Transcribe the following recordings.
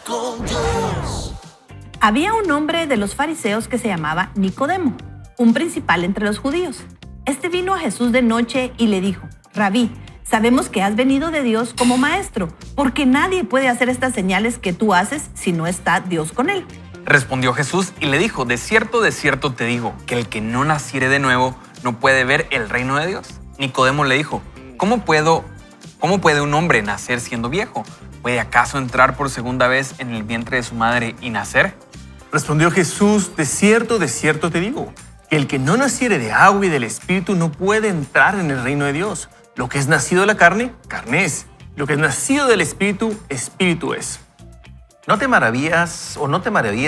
con Dios. Había un hombre de los fariseos que se llamaba Nicodemo, un principal entre los judíos. Este vino a Jesús de noche y le dijo: Rabí, sabemos que has venido de Dios como maestro, porque nadie puede hacer estas señales que tú haces si no está Dios con él. Respondió Jesús y le dijo: de cierto te digo, que el que no naciere de nuevo no puede ver el reino de Dios. Nicodemo le dijo: ¿Cómo puede un hombre nacer siendo viejo? ¿Puede acaso entrar por segunda vez en el vientre de su madre y nacer? Respondió Jesús: de cierto te digo, que el que no naciere de agua y del Espíritu no puede entrar en el reino de Dios. Lo que es nacido de la carne, carne es. Lo que es nacido del Espíritu, Espíritu es. No te maravillas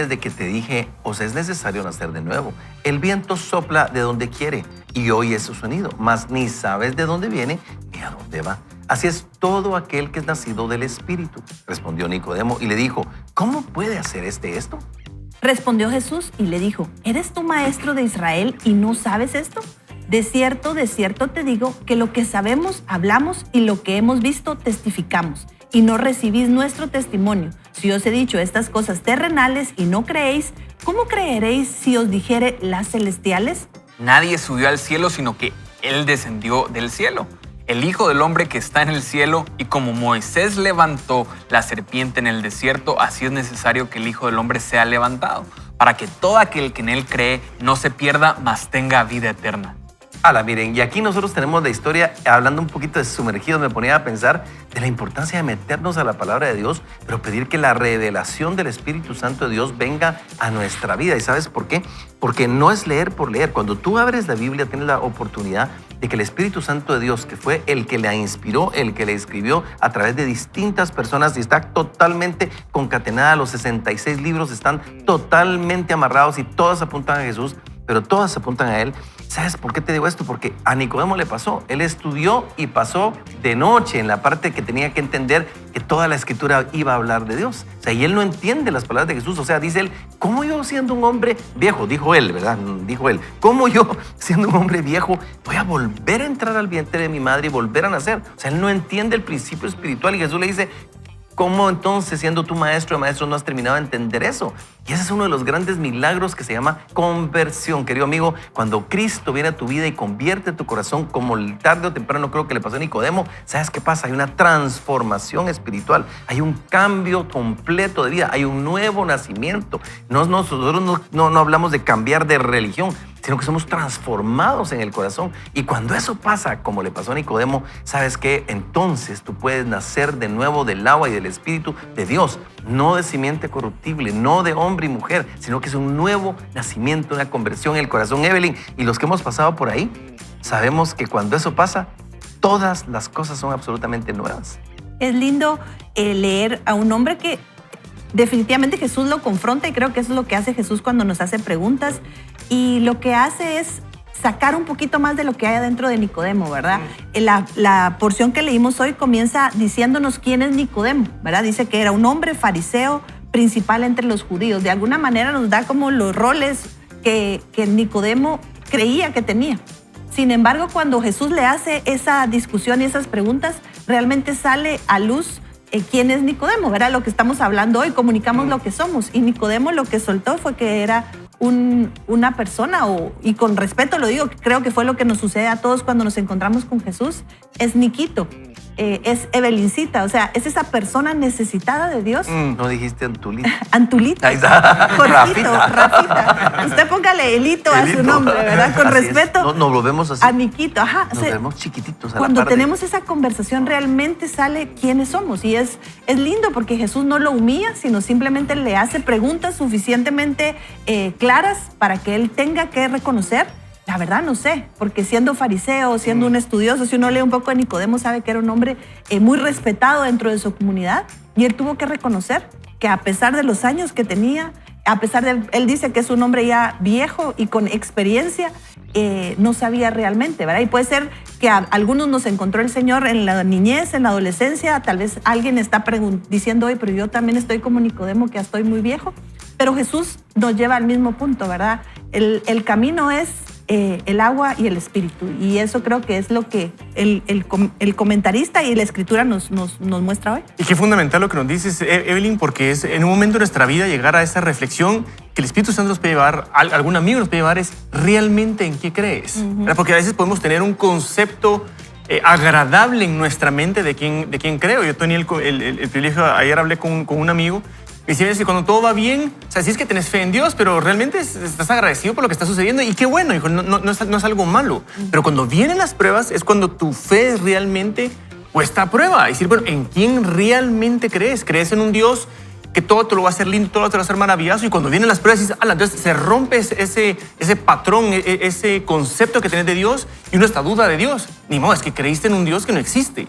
de que te dije, os es necesario nacer de nuevo. El viento sopla de donde quiere y oyes su sonido, mas ni sabes de dónde viene ni a dónde va. Así es todo aquel que es nacido del Espíritu. Respondió Nicodemo y le dijo: ¿cómo puede hacer esto? Respondió Jesús y le dijo: ¿eres tú maestro de Israel y no sabes esto? De cierto te digo que lo que sabemos hablamos y lo que hemos visto testificamos, y no recibís nuestro testimonio. Si os he dicho estas cosas terrenales y no creéis, ¿cómo creeréis si os dijere las celestiales? Nadie subió al cielo, sino que Él descendió del cielo, el Hijo del Hombre que está en el cielo. Y como Moisés levantó la serpiente en el desierto, así es necesario que el Hijo del Hombre sea levantado, para que todo aquel que en Él cree no se pierda, mas tenga vida eterna. Miren, y aquí nosotros tenemos la historia, hablando un poquito de sumergidos, me ponía a pensar de la importancia de meternos a la palabra de Dios, pero pedir que la revelación del Espíritu Santo de Dios venga a nuestra vida. ¿Y sabes por qué? Porque no es leer por leer. Cuando tú abres la Biblia, tienes la oportunidad de que el Espíritu Santo de Dios, que fue el que la inspiró, el que la escribió a través de distintas personas y está totalmente concatenada, los 66 libros están totalmente amarrados y todas apuntan a Jesús, pero todas apuntan a Él. ¿Sabes por qué te digo esto? Porque a Nicodemo le pasó. Él estudió y pasó de noche en la parte que tenía que entender que toda la Escritura iba a hablar de Dios. O sea, y él no entiende las palabras de Jesús. O sea, dice él: ¿cómo yo siendo un hombre viejo? Dijo él, ¿verdad? Dijo él: ¿cómo yo siendo un hombre viejo voy a volver a entrar al vientre de mi madre y volver a nacer? O sea, él no entiende el principio espiritual y Jesús le dice: ¿cómo entonces, siendo tú maestro de maestros, no has terminado de entender eso? Y ese es uno de los grandes milagros que se llama conversión. Querido amigo, cuando Cristo viene a tu vida y convierte tu corazón, como tarde o temprano creo que le pasó a Nicodemo, ¿sabes qué pasa? Hay una transformación espiritual, hay un cambio completo de vida, hay un nuevo nacimiento. Nosotros no hablamos de cambiar de religión, sino que somos transformados en el corazón. Y cuando eso pasa, como le pasó a Nicodemo, ¿sabes qué? Entonces tú puedes nacer de nuevo del agua y del Espíritu de Dios, no de simiente corruptible, no de hombre y mujer, sino que es un nuevo nacimiento, una conversión en el corazón. Evelyn, y los que hemos pasado por ahí, sabemos que cuando eso pasa, todas las cosas son absolutamente nuevas. Es lindo leer a un hombre que definitivamente Jesús lo confronta, y creo que eso es lo que hace Jesús cuando nos hace preguntas, y lo que hace es sacar un poquito más de lo que hay adentro de Nicodemo, ¿verdad? La porción que leímos hoy comienza diciéndonos quién es Nicodemo, ¿verdad? Dice que era un hombre fariseo principal entre los judíos. De alguna manera nos da como los roles que Nicodemo creía que tenía. Sin embargo, cuando Jesús le hace esa discusión y esas preguntas, realmente sale a luz quién es Nicodemo, ¿verdad? Lo que estamos hablando hoy, comunicamos lo que somos. Y Nicodemo lo que soltó fue que era una persona, y con respeto lo digo, creo que fue lo que nos sucede a todos cuando nos encontramos con Jesús, es Niquito, es Evelincita, o sea, es esa persona necesitada de Dios. No dijiste Antulita. Antulita. Ahí está. Jorgito, Rafita. Usted póngale Elito a su nombre, ¿verdad? Con así respeto. Nos lo vemos así. A Niquito, ajá. Nos vemos chiquititos a cuando la par tenemos esa conversación realmente sale quiénes somos, y es lindo porque Jesús no lo humilla, sino simplemente le hace preguntas suficientemente claras para que él tenga que reconocer: la verdad no sé, porque siendo fariseo, siendo un estudioso, si uno lee un poco de Nicodemo, sabe que era un hombre muy respetado dentro de su comunidad, y él tuvo que reconocer que a pesar de los años que tenía, a pesar de, él dice que es un hombre ya viejo y con experiencia, no sabía realmente, ¿verdad? Y puede ser que a algunos nos encontró el Señor en la niñez, en la adolescencia, tal vez alguien está diciendo hoy: pero yo también estoy como Nicodemo, que ya estoy muy viejo. Pero Jesús nos lleva al mismo punto, ¿verdad? El camino es el agua y el espíritu. Y eso creo que es lo que el comentarista y la escritura nos muestra hoy. Y qué fundamental lo que nos dices, Evelyn, porque es en un momento de nuestra vida llegar a esa reflexión que el Espíritu Santo nos puede llevar, algún amigo nos puede llevar, es realmente en qué crees. Porque a veces podemos tener un concepto agradable en nuestra mente de quién creo. Yo tenía el privilegio, ayer hablé con un amigo, y decía que cuando todo va bien, o sea, sí es que tenés fe en Dios, pero realmente estás agradecido por lo que está sucediendo. Y qué bueno, hijo, no es algo malo. Pero cuando vienen las pruebas es cuando tu fe es realmente puesta a prueba. Es decir, bueno, ¿en quién realmente crees? ¿Crees en un Dios que todo te lo va a hacer lindo, todo te lo va a hacer maravilloso? Y cuando vienen las pruebas dices, entonces se rompe ese patrón, ese concepto que tenés de Dios, y uno está duda de Dios. Ni modo, es que creíste en un Dios que no existe.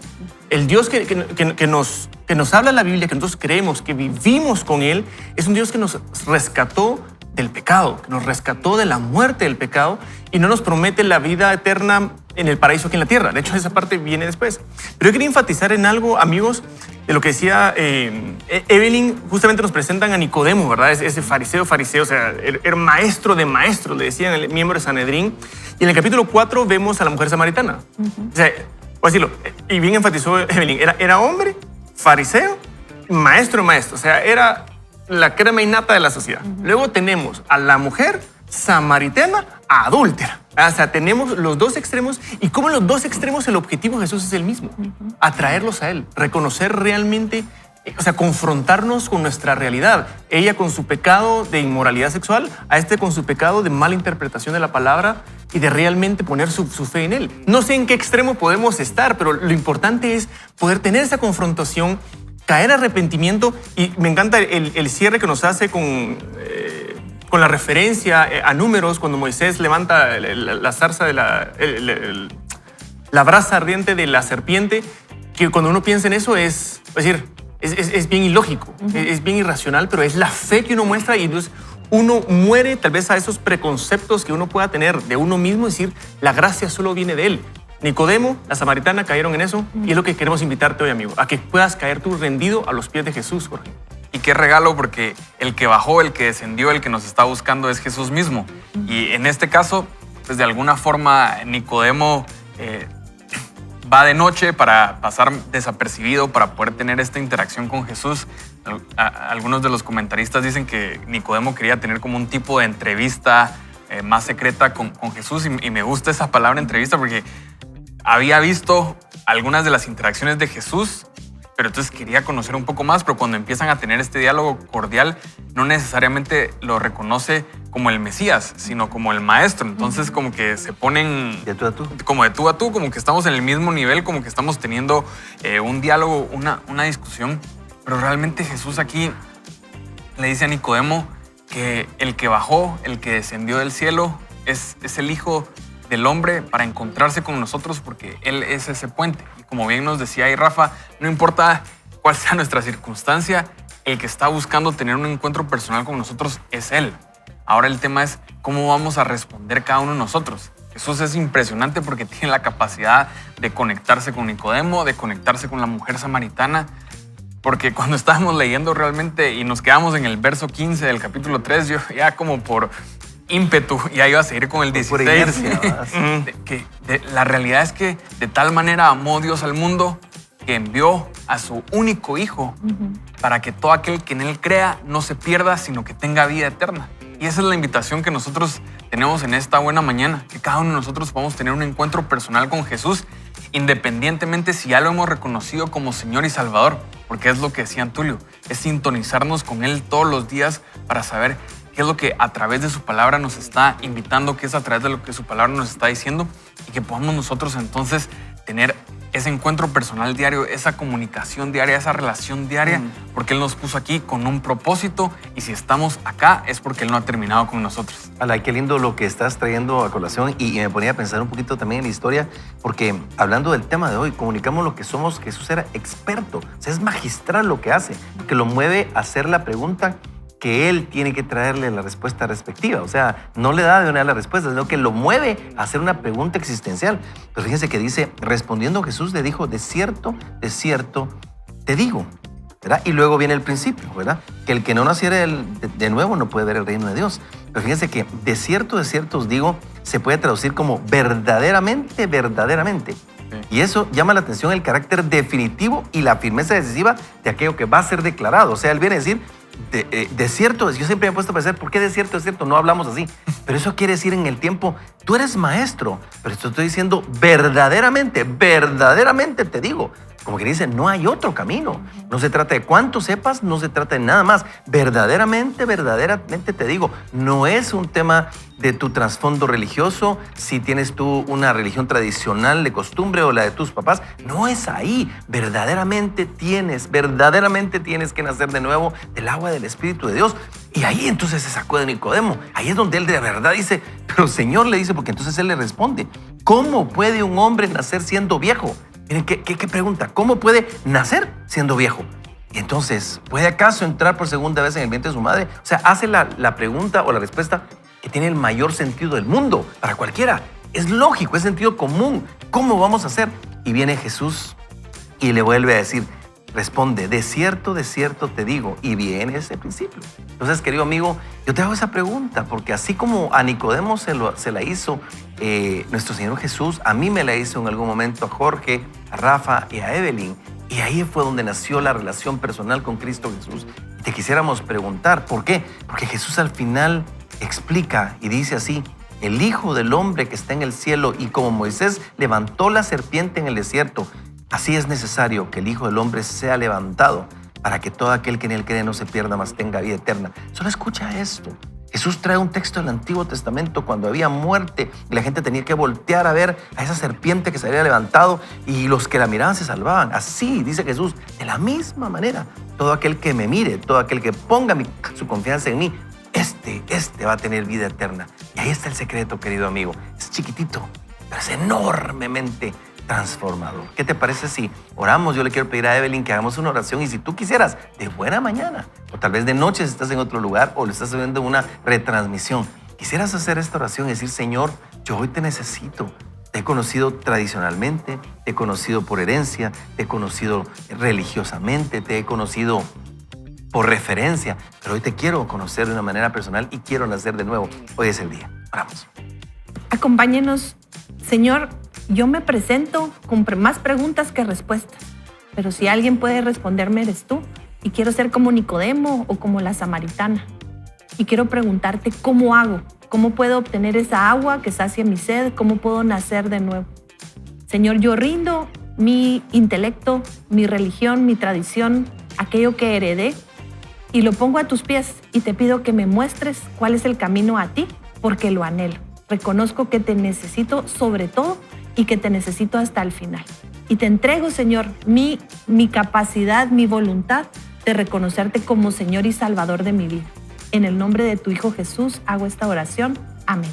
El Dios que nos habla en la Biblia, que nosotros creemos, que vivimos con Él, es un Dios que nos rescató del pecado, que nos rescató de la muerte del pecado y no nos promete la vida eterna en el paraíso aquí en la tierra. De hecho, esa parte viene después. Pero yo quería enfatizar en algo, amigos, de lo que decía Evelyn. Justamente nos presentan a Nicodemo, ¿verdad? Ese fariseo, o sea, era maestro de maestros, le decían el miembro de Sanedrín. Y en el capítulo 4 vemos a la mujer samaritana. O sea, voy a decirlo, y bien enfatizó Evelyn, era hombre, fariseo, maestro, o sea, era la crema innata de la sociedad. Luego tenemos a la mujer samaritana adúltera. O sea, tenemos los dos extremos, y como en los dos extremos el objetivo de Jesús es el mismo, atraerlos a Él, reconocer realmente, o sea, confrontarnos con nuestra realidad. Ella con su pecado de inmoralidad sexual, a este con su pecado de mala interpretación de la palabra y de realmente poner su fe en Él. No sé en qué extremo podemos estar, pero lo importante es poder tener esa confrontación, caer arrepentimiento. Y me encanta el cierre que nos hace con la referencia a Números, cuando Moisés levanta la zarza de la brasa ardiente de la serpiente, que cuando uno piensa en eso es bien ilógico, es bien irracional, pero es la fe que uno muestra, y entonces uno muere tal vez a esos preconceptos que uno pueda tener de uno mismo, es decir, la gracia solo viene de Él. Nicodemo, la samaritana cayeron en eso, y es lo que queremos invitarte hoy, amigo, a que puedas caer tú rendido a los pies de Jesús, Jorge. Y qué regalo, porque el que bajó, el que descendió, el que nos está buscando es Jesús mismo. Y en este caso, pues de alguna forma Nicodemo va de noche para pasar desapercibido, para poder tener esta interacción con Jesús. Algunos de los comentaristas dicen que Nicodemo quería tener como un tipo de entrevista más secreta con Jesús, y me gusta esa palabra entrevista porque había visto algunas de las interacciones de Jesús, pero entonces quería conocer un poco más. Pero cuando empiezan a tener este diálogo cordial, no necesariamente lo reconoce como el Mesías, sino como el maestro. Entonces como que se ponen de tú a tú, como de tú a tú, como que estamos en el mismo nivel, como que estamos teniendo un diálogo, una discusión. Pero realmente Jesús aquí le dice a Nicodemo que el que bajó, el que descendió del cielo, es el Hijo del Hombre para encontrarse con nosotros, porque Él es ese puente. Y como bien nos decía ahí Rafa, no importa cuál sea nuestra circunstancia, el que está buscando tener un encuentro personal con nosotros es Él. Ahora el tema es cómo vamos a responder cada uno de nosotros. Jesús es impresionante porque tiene la capacidad de conectarse con Nicodemo, de conectarse con la mujer samaritana. Porque cuando estábamos leyendo realmente y nos quedamos en el verso 15 del capítulo 3, yo ya como por ímpetu ya iba a seguir con el 16. La realidad es que de tal manera amó Dios al mundo que envió a su único Hijo para que todo aquel que en Él crea no se pierda, sino que tenga vida eterna. Y esa es la invitación que nosotros tenemos en esta buena mañana, que cada uno de nosotros podamos tener un encuentro personal con Jesús, independientemente si ya lo hemos reconocido como Señor y Salvador, porque es lo que decía Tulio, es sintonizarnos con Él todos los días para saber qué es lo que a través de su palabra nos está invitando, qué es a través de lo que su palabra nos está diciendo, y que podamos nosotros entonces tener ese encuentro personal diario, esa comunicación diaria, esa relación diaria, porque Él nos puso aquí con un propósito, y si estamos acá es porque Él no ha terminado con nosotros. Ala, qué lindo lo que estás trayendo a colación, y me ponía a pensar un poquito también en la historia, porque hablando del tema de hoy, comunicamos lo que somos. Jesús era experto, o sea, es magistral lo que hace, que lo mueve a hacer la pregunta que Él tiene que traerle la respuesta respectiva. O sea, no le da de una la respuesta, sino que lo mueve a hacer una pregunta existencial. Pero fíjense que dice, respondiendo Jesús le dijo, de cierto te digo, ¿verdad? Y luego viene el principio, ¿verdad? Que el que no naciere de nuevo no puede ver el reino de Dios. Pero fíjense que de cierto os digo, se puede traducir como verdaderamente, verdaderamente. Y eso llama la atención el carácter definitivo y la firmeza decisiva de aquello que va a ser declarado. O sea, él viene a decir, de cierto, yo siempre me he puesto a pensar, ¿por qué de cierto es cierto? No hablamos así. Pero eso quiere decir en el tiempo, tú eres maestro, pero te estoy diciendo verdaderamente, verdaderamente te digo. Como que dice, no hay otro camino. No se trata de cuánto sepas, no se trata de nada más. Verdaderamente, verdaderamente te digo, no es un tema de tu trasfondo religioso, si tienes tú una religión tradicional de costumbre o la de tus papás. No es ahí. Verdaderamente tienes que nacer de nuevo del agua del Espíritu de Dios. Y ahí entonces se sacó de Nicodemo. Ahí es donde él de verdad dice, pero Señor, le dice, porque entonces él le responde, ¿cómo puede un hombre nacer siendo viejo? Miren, ¿qué pregunta? ¿Cómo puede nacer siendo viejo? Y entonces, ¿puede acaso entrar por segunda vez en el vientre de su madre? O sea, hace la pregunta o la respuesta que tiene el mayor sentido del mundo para cualquiera. Es lógico, es sentido común. ¿Cómo vamos a hacer? Y viene Jesús y le vuelve a decir, responde, de cierto te digo. Y viene ese principio. Entonces, querido amigo, yo te hago esa pregunta porque así como a Nicodemo se la hizo nuestro Señor Jesús, a mí me la hizo en algún momento a Jorge, a Rafa y a Evelyn. Y ahí fue donde nació la relación personal con Cristo Jesús. Y te quisiéramos preguntar, ¿por qué? Porque Jesús al final explica y dice así, el Hijo del Hombre que está en el cielo y como Moisés levantó la serpiente en el desierto, así es necesario que el Hijo del Hombre sea levantado para que todo aquel que en él cree no se pierda, mas tenga vida eterna. Solo escucha esto. Jesús trae un texto del Antiguo Testamento cuando había muerte y la gente tenía que voltear a ver a esa serpiente que se había levantado y los que la miraban se salvaban. Así dice Jesús, de la misma manera, todo aquel que me mire, todo aquel que ponga su confianza en mí, este va a tener vida eterna. Y ahí está el secreto, querido amigo. Es chiquitito, pero es enormemente transformador. ¿Qué te parece si oramos? Yo le quiero pedir a Evelyn que hagamos una oración y si tú quisieras, de buena mañana, o tal vez de noche si estás en otro lugar o lo estás viendo una retransmisión, quisieras hacer esta oración y decir, Señor, yo hoy te necesito. Te he conocido tradicionalmente, te he conocido por herencia, te he conocido religiosamente, te he conocido por referencia, pero hoy te quiero conocer de una manera personal y quiero nacer de nuevo. Hoy es el día. Oramos. Acompáñenos, Señor. Yo me presento con más preguntas que respuestas, pero si alguien puede responderme eres tú y quiero ser como Nicodemo o como la samaritana y quiero preguntarte cómo hago, cómo puedo obtener esa agua que sacia mi sed, cómo puedo nacer de nuevo. Señor, yo rindo mi intelecto, mi religión, mi tradición, aquello que heredé y lo pongo a tus pies y te pido que me muestres cuál es el camino a ti porque lo anhelo. Reconozco que te necesito sobre todo y que te necesito hasta el final. Y te entrego, Señor, mi capacidad, mi voluntad de reconocerte como Señor y Salvador de mi vida. En el nombre de tu Hijo Jesús hago esta oración. Amén.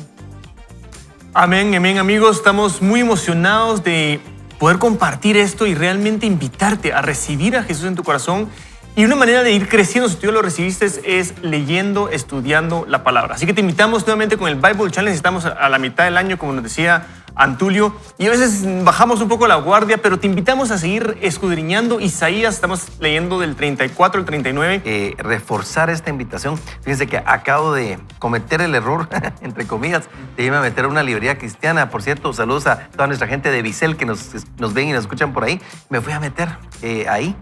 Amén, amén, amigos. Estamos muy emocionados de poder compartir esto y realmente invitarte a recibir a Jesús en tu corazón. Y una manera de ir creciendo, si tú ya lo recibiste, es leyendo, estudiando la palabra. Así que te invitamos nuevamente con el Bible Challenge. Estamos a la mitad del año, como nos decía Antulio, y a veces bajamos un poco la guardia, pero te invitamos a seguir escudriñando Isaías. Estamos leyendo del 34 al 39. Reforzar esta invitación. Fíjense que acabo de cometer el error, entre comillas, de irme a meter a una librería cristiana. Por cierto, saludos a toda nuestra gente de Bisel que nos ven y nos escuchan por ahí. Me fui a meter ahí.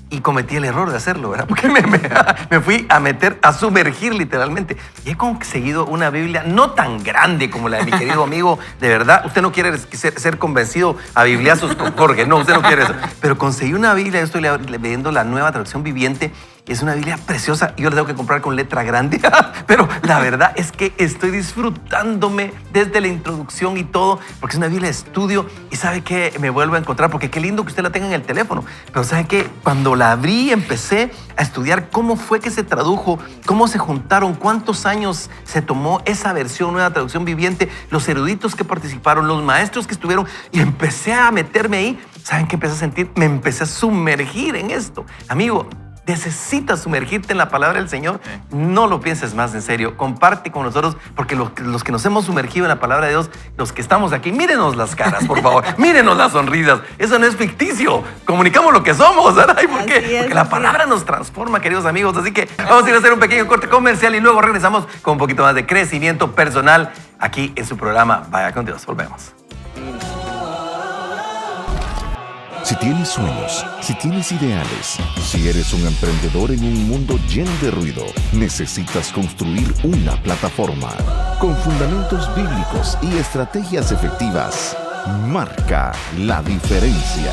Y cometí el error de hacerlo, ¿verdad? Porque me fui a meter, a sumergir literalmente. Y he conseguido una Biblia no tan grande como la de mi querido amigo. De verdad, usted no quiere ser convencido a bibliazos con Jorge. No, usted no quiere eso. Pero conseguí una Biblia, yo estoy leyendo la Nueva Traducción Viviente. Es una Biblia preciosa. Yo la tengo que comprar con letra grande. Pero la verdad es que estoy disfrutándome desde la introducción y todo, porque es una Biblia de estudio. Y ¿sabe qué? Me vuelvo a encontrar, porque qué lindo que usted la tenga en el teléfono. Pero ¿sabe qué? Cuando la abrí, empecé a estudiar cómo fue que se tradujo, cómo se juntaron, cuántos años se tomó esa versión Nueva Traducción Viviente, los eruditos que participaron, los maestros que estuvieron. Y empecé a meterme ahí. ¿Saben qué empecé a sentir? Me empecé a sumergir en esto. Amigo, necesitas sumergirte en la palabra del Señor. No lo pienses más, en serio. Comparte con nosotros, porque los que nos hemos sumergido en la palabra de Dios, los que estamos aquí, mírenos las caras, por favor. Mírenos las sonrisas. Eso no es ficticio. Comunicamos lo que somos, ¿verdad? ¿Y por qué? Porque la palabra nos transforma, queridos amigos. Así que vamos a ir a hacer un pequeño corte comercial y luego regresamos con un poquito más de crecimiento personal aquí en su programa Vaya con Dios. Volvemos. Si tienes sueños, si tienes ideales, si eres un emprendedor en un mundo lleno de ruido, necesitas construir una plataforma con fundamentos bíblicos y estrategias efectivas. Marca la diferencia.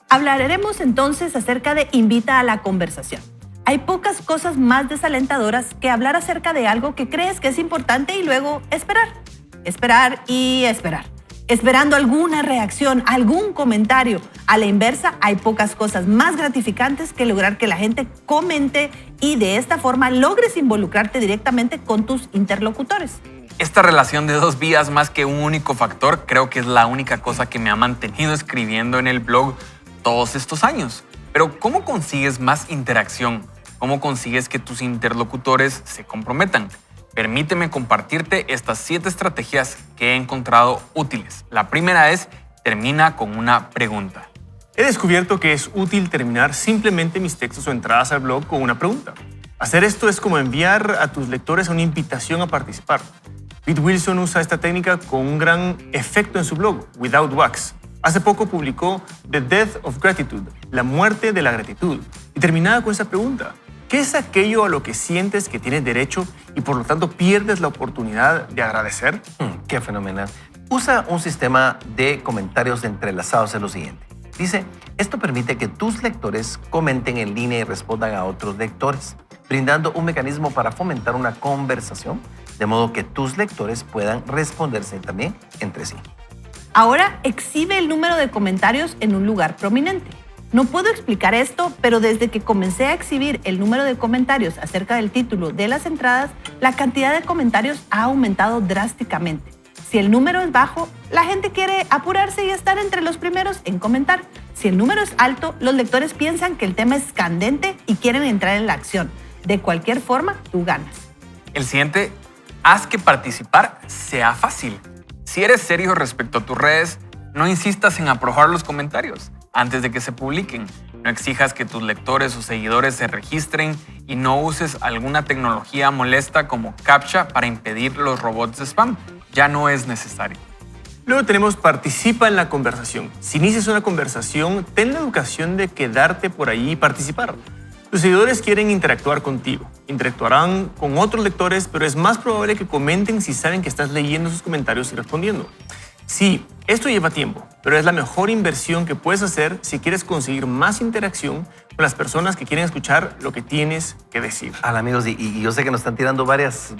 Hablaremos entonces acerca de invita a la conversación. Hay pocas cosas más desalentadoras que hablar acerca de algo que crees que es importante y luego esperar. Esperar y esperar. Esperando alguna reacción, algún comentario. A la inversa, hay pocas cosas más gratificantes que lograr que la gente comente y de esta forma logres involucrarte directamente con tus interlocutores. Esta relación de dos vías más que un único factor creo que es la única cosa que me ha mantenido escribiendo en el blog todos estos años. Pero ¿cómo consigues más interacción? ¿Cómo consigues que tus interlocutores se comprometan? Permíteme compartirte estas 7 estrategias que he encontrado útiles. La primera es, termina con una pregunta. He descubierto que es útil terminar simplemente mis textos o entradas al blog con una pregunta. Hacer esto es como enviar a tus lectores una invitación a participar. Pete Wilson usa esta técnica con un gran efecto en su blog, Without Wax. Hace poco publicó The Death of Gratitude, la muerte de la gratitud, y terminaba con esa pregunta. ¿Qué es aquello a lo que sientes que tienes derecho y por lo tanto pierdes la oportunidad de agradecer? Qué fenomenal. Usa un sistema de comentarios entrelazados en lo siguiente. Dice, esto permite que tus lectores comenten en línea y respondan a otros lectores, brindando un mecanismo para fomentar una conversación, de modo que tus lectores puedan responderse también entre sí. Ahora exhibe el número de comentarios en un lugar prominente. No puedo explicar esto, pero desde que comencé a exhibir el número de comentarios acerca del título de las entradas, la cantidad de comentarios ha aumentado drásticamente. Si el número es bajo, la gente quiere apurarse y estar entre los primeros en comentar. Si el número es alto, los lectores piensan que el tema es candente y quieren entrar en la acción. De cualquier forma, tú ganas. El siguiente, haz que participar sea fácil. Si eres serio respecto a tus redes, no insistas en aprobar los comentarios antes de que se publiquen. No exijas que tus lectores o seguidores se registren y no uses alguna tecnología molesta como CAPTCHA para impedir los robots de spam. Ya no es necesario. Luego tenemos participa en la conversación. Si inicias una conversación, ten la educación de quedarte por ahí y participar. Tus seguidores quieren interactuar contigo. Interactuarán con otros lectores, pero es más probable que comenten si saben que estás leyendo sus comentarios y respondiendo. Sí, esto lleva tiempo, pero es la mejor inversión que puedes hacer si quieres conseguir más interacción con las personas que quieren escuchar lo que tienes que decir. Hola amigos, y yo sé que nos están tirando varias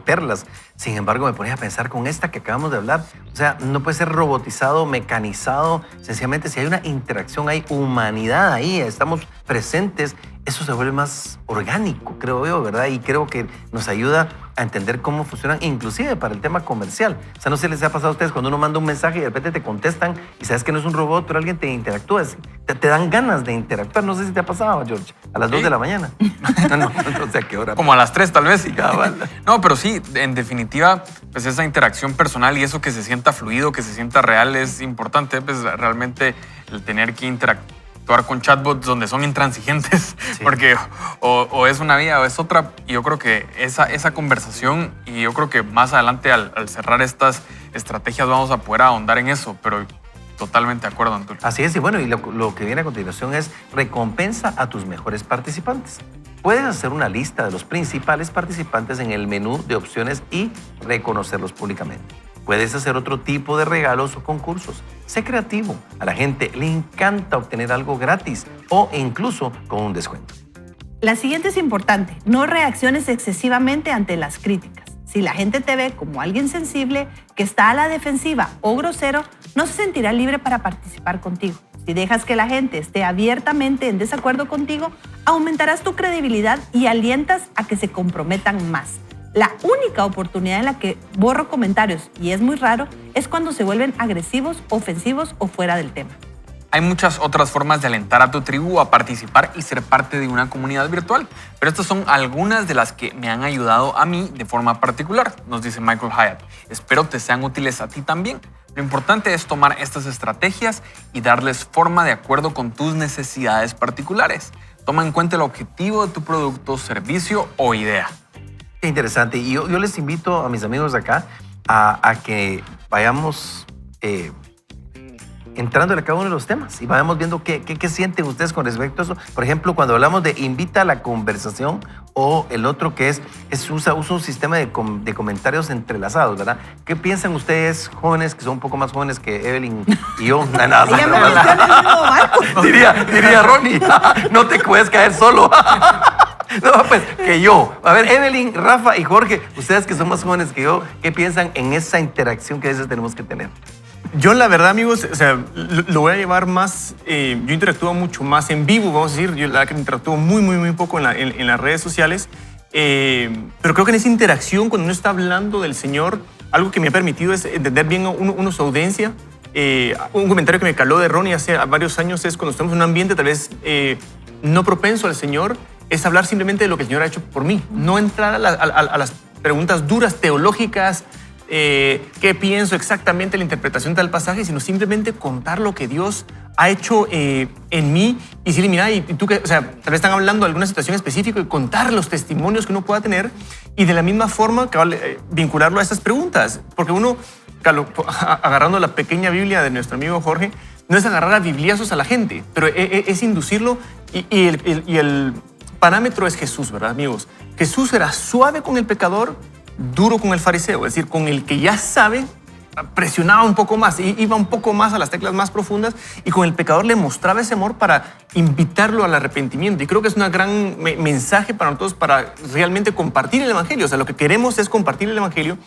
perlas. Sin embargo, me ponía a pensar con esta que acabamos de hablar. O sea, no puede ser robotizado, mecanizado. Sencillamente, si hay una interacción, hay humanidad ahí, estamos presentes, eso se vuelve más orgánico, creo yo, ¿verdad? Y creo que nos ayuda a entender cómo funcionan, inclusive para el tema comercial. O sea, no sé si les ha pasado a ustedes cuando uno manda un mensaje y de repente te contestan y sabes que no es un robot, pero alguien te interactúa. Te dan ganas de interactuar. No sé si te ha pasado, George, a las 2 de la mañana. No sé a qué hora. Como a las 3 tal vez. Cabal. No, pero sí, en definitiva, pues esa interacción personal y eso que se sienta fluido, que se sienta real es importante. Pues realmente el tener que interactuar con chatbots donde son intransigentes, sí. Porque o es una vía o es otra. Y yo creo que esa conversación, y yo creo que más adelante al cerrar estas estrategias vamos a poder ahondar en eso, pero totalmente de acuerdo, Antulio. Así es, y bueno, y lo que viene a continuación es recompensa a tus mejores participantes. Puedes hacer una lista de los principales participantes en el menú de opciones y reconocerlos públicamente. Puedes hacer otro tipo de regalos o concursos. Sé creativo. A la gente le encanta obtener algo gratis o incluso con un descuento. La siguiente es importante. No reacciones excesivamente ante las críticas. Si la gente te ve como alguien sensible, que está a la defensiva o grosero, no se sentirá libre para participar contigo. Si dejas que la gente esté abiertamente en desacuerdo contigo, aumentarás tu credibilidad y alientas a que se comprometan más. La única oportunidad en la que borro comentarios, y es muy raro, es cuando se vuelven agresivos, ofensivos o fuera del tema. Hay muchas otras formas de alentar a tu tribu a participar y ser parte de una comunidad virtual, pero estas son algunas de las que me han ayudado a mí de forma particular, nos dice Michael Hyatt. Espero te sean útiles a ti también. Lo importante es tomar estas estrategias y darles forma de acuerdo con tus necesidades particulares. Toma en cuenta el objetivo de tu producto, servicio o idea. Qué interesante. Y yo les invito a mis amigos de acá a que vayamos entrando en cada uno de los temas y vayamos viendo qué sienten ustedes con respecto a eso. Por ejemplo, cuando hablamos de invita a la conversación, o el otro que usa un sistema de comentarios entrelazados, ¿verdad? ¿Qué piensan ustedes, jóvenes, que son un poco más jóvenes que Evelyn y yo? Diría Ronnie, no te puedes caer solo. No, pues que yo. A ver, Evelyn, Rafa y Jorge, ustedes que son más jóvenes que yo, ¿qué piensan en esa interacción que a veces tenemos que tener? Yo, la verdad, amigos, o sea, lo voy a llevar más. Yo interactúo mucho más en vivo, vamos a decir. Yo la verdad que interactúo muy poco en las redes sociales. Pero creo que en esa interacción, cuando uno está hablando del Señor, algo que me ha permitido es entender bien uno su audiencia. Un comentario que me caló de Ronnie hace varios años es cuando estamos en un ambiente tal vez no propenso al Señor, es hablar simplemente de lo que el Señor ha hecho por mí. No entrar a las preguntas duras, teológicas, qué pienso exactamente de la interpretación de tal pasaje, sino simplemente contar lo que Dios ha hecho en mí y decirle, mira, y tú que, o sea, tal vez están hablando de alguna situación específica y contar los testimonios que uno pueda tener y de la misma forma vincularlo a estas preguntas. Porque uno, agarrando la pequeña Biblia de nuestro amigo Jorge, no es agarrar a bibliazos a la gente, pero es inducirlo y el parámetro es Jesús, ¿verdad, amigos? Jesús era suave con el pecador, duro con el fariseo, es decir, con el que ya sabe, presionaba un poco más, iba un poco más a las teclas más profundas y con el pecador le mostraba ese amor para invitarlo al arrepentimiento. Y creo que es un gran mensaje para nosotros para realmente compartir el evangelio. O sea, lo que queremos es compartir el evangelio.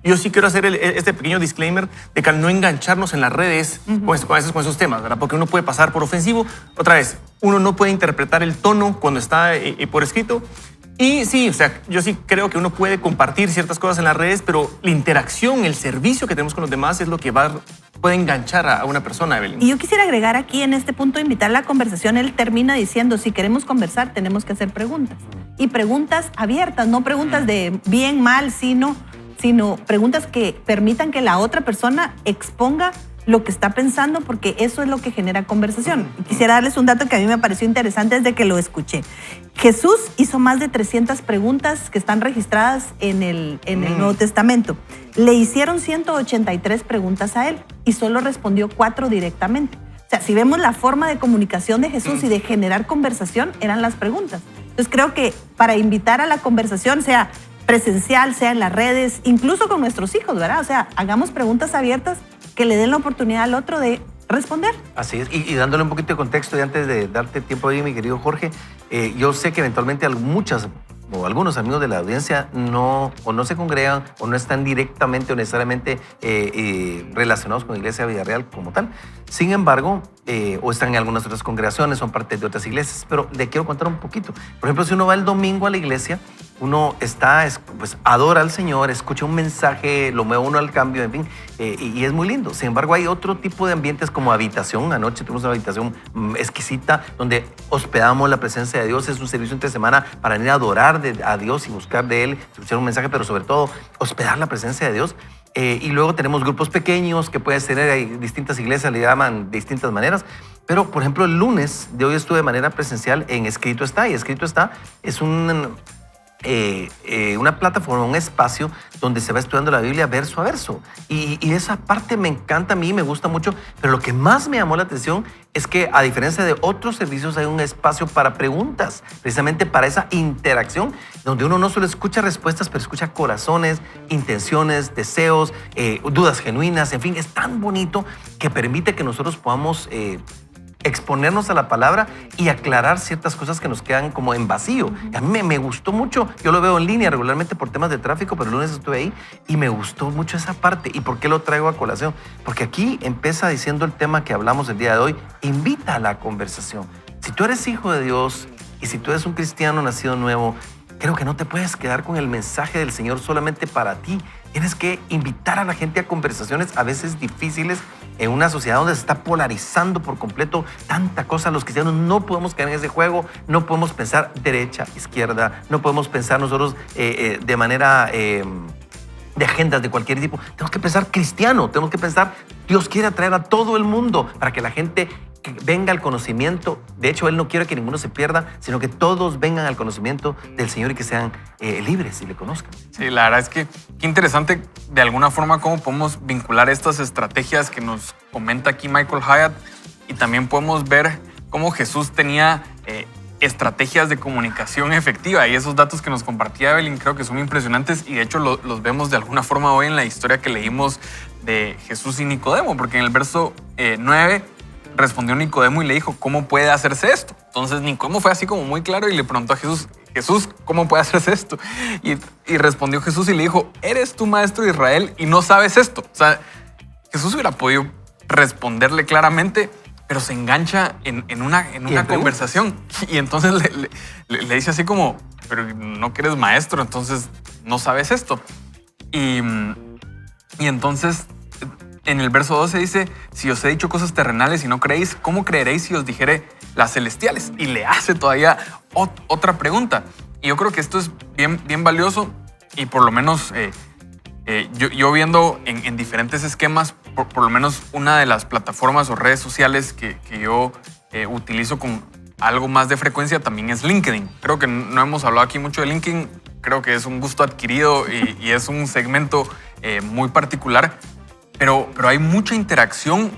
Yo sí quiero hacer este pequeño disclaimer de que no engancharnos en las redes con esos temas, ¿verdad? Porque uno puede pasar por ofensivo. Otra vez, uno no puede interpretar el tono cuando está por escrito. Y sí, o sea, yo sí creo que uno puede compartir ciertas cosas en las redes, pero la interacción, el servicio que tenemos con los demás es lo que puede enganchar a una persona, Evelyn. Y yo quisiera agregar aquí en este punto, invitar a la conversación. Él termina diciendo, si queremos conversar, tenemos que hacer preguntas. Y preguntas abiertas, no preguntas de bien, mal, sino preguntas que permitan que la otra persona exponga lo que está pensando, porque eso es lo que genera conversación. Y quisiera darles un dato que a mí me pareció interesante desde que lo escuché. Jesús hizo más de 300 preguntas que están registradas en el Nuevo Testamento. Le hicieron 183 preguntas a él y solo respondió 4 directamente. O sea, si vemos la forma de comunicación de Jesús y de generar conversación, eran las preguntas. Entonces creo que para invitar a la conversación, sea presencial, sea en las redes, incluso con nuestros hijos, ¿verdad? O sea, hagamos preguntas abiertas que le den la oportunidad al otro de responder. Así es, y dándole un poquito de contexto, y antes de darte tiempo ahí, mi querido Jorge, yo sé que eventualmente muchas o algunos amigos de la audiencia no se congregan o no están directamente o necesariamente relacionados con Iglesia Villarreal como tal. Sin embargo, o están en algunas otras congregaciones, son parte de otras iglesias, pero le quiero contar un poquito. Por ejemplo, si uno va el domingo a la iglesia, uno pues adora al Señor, escucha un mensaje, lo mueve uno al cambio, en fin, y es muy lindo. Sin embargo, hay otro tipo de ambientes como habitación. Anoche tuvimos una habitación exquisita donde hospedamos la presencia de Dios. Es un servicio entre semana para ir a adorar a Dios y buscar de Él, escuchar un mensaje, pero sobre todo hospedar la presencia de Dios. Y luego tenemos grupos pequeños que puedes tener, hay distintas iglesias, le llaman de distintas maneras. Pero, por ejemplo, el lunes de hoy estuve de manera presencial en Escrito Está. Y Escrito Está es una plataforma, un espacio donde se va estudiando la Biblia verso a verso. Y esa parte me encanta a mí, me gusta mucho, pero lo que más me llamó la atención es que, a diferencia de otros servicios, hay un espacio para preguntas, precisamente para esa interacción, donde uno no solo escucha respuestas, pero escucha corazones, intenciones, deseos, dudas genuinas, en fin, es tan bonito que permite que nosotros podamos exponernos a la palabra y aclarar ciertas cosas que nos quedan como en vacío. A mí me gustó mucho. Yo lo veo en línea regularmente por temas de tráfico, pero el lunes estuve ahí y me gustó mucho esa parte. ¿Y por qué lo traigo a colación? Porque aquí empieza diciendo el tema que hablamos el día de hoy. Invita a la conversación. Si tú eres hijo de Dios y si tú eres un cristiano nacido nuevo, creo que no te puedes quedar con el mensaje del Señor solamente para ti. Tienes que invitar a la gente a conversaciones a veces difíciles en una sociedad donde se está polarizando por completo tanta cosa. Los cristianos no podemos caer en ese juego, no podemos pensar derecha, izquierda, no podemos pensar nosotros de manera de agendas de cualquier tipo. Tenemos que pensar cristiano, tenemos que pensar Dios quiere atraer a todo el mundo para que la gente venga al conocimiento. De hecho, Él no quiere que ninguno se pierda, sino que todos vengan al conocimiento del Señor y que sean libres y le conozcan. Sí, la verdad es que qué interesante de alguna forma cómo podemos vincular estas estrategias que nos comenta aquí Michael Hyatt, y también podemos ver cómo Jesús tenía estrategias de comunicación efectiva, y esos datos que nos compartía Evelyn creo que son impresionantes, y de hecho los vemos de alguna forma hoy en la historia que leímos de Jesús y Nicodemo, porque en el verso 9 respondió Nicodemo y le dijo, ¿cómo puede hacerse esto? Entonces Nicodemo fue así como muy claro y le preguntó a Jesús, Jesús, ¿cómo puede hacerse esto? Y respondió Jesús y le dijo, ¿eres tú maestro de Israel y no sabes esto? O sea, Jesús hubiera podido responderle claramente, pero se engancha en una conversación. Y entonces le dice así como, pero no que eres maestro, entonces no sabes esto. Y entonces en el verso 12 dice, si os he dicho cosas terrenales y no creéis, ¿cómo creeréis si os dijere las celestiales? Y le hace todavía otra pregunta. Y yo creo que esto es bien valioso, y por lo menos yo viendo en diferentes esquemas, por lo menos una de las plataformas o redes sociales que yo utilizo con algo más de frecuencia también es LinkedIn. Creo que no hemos hablado aquí mucho de LinkedIn, creo que es un gusto adquirido y es un segmento muy particular, pero hay mucha interacción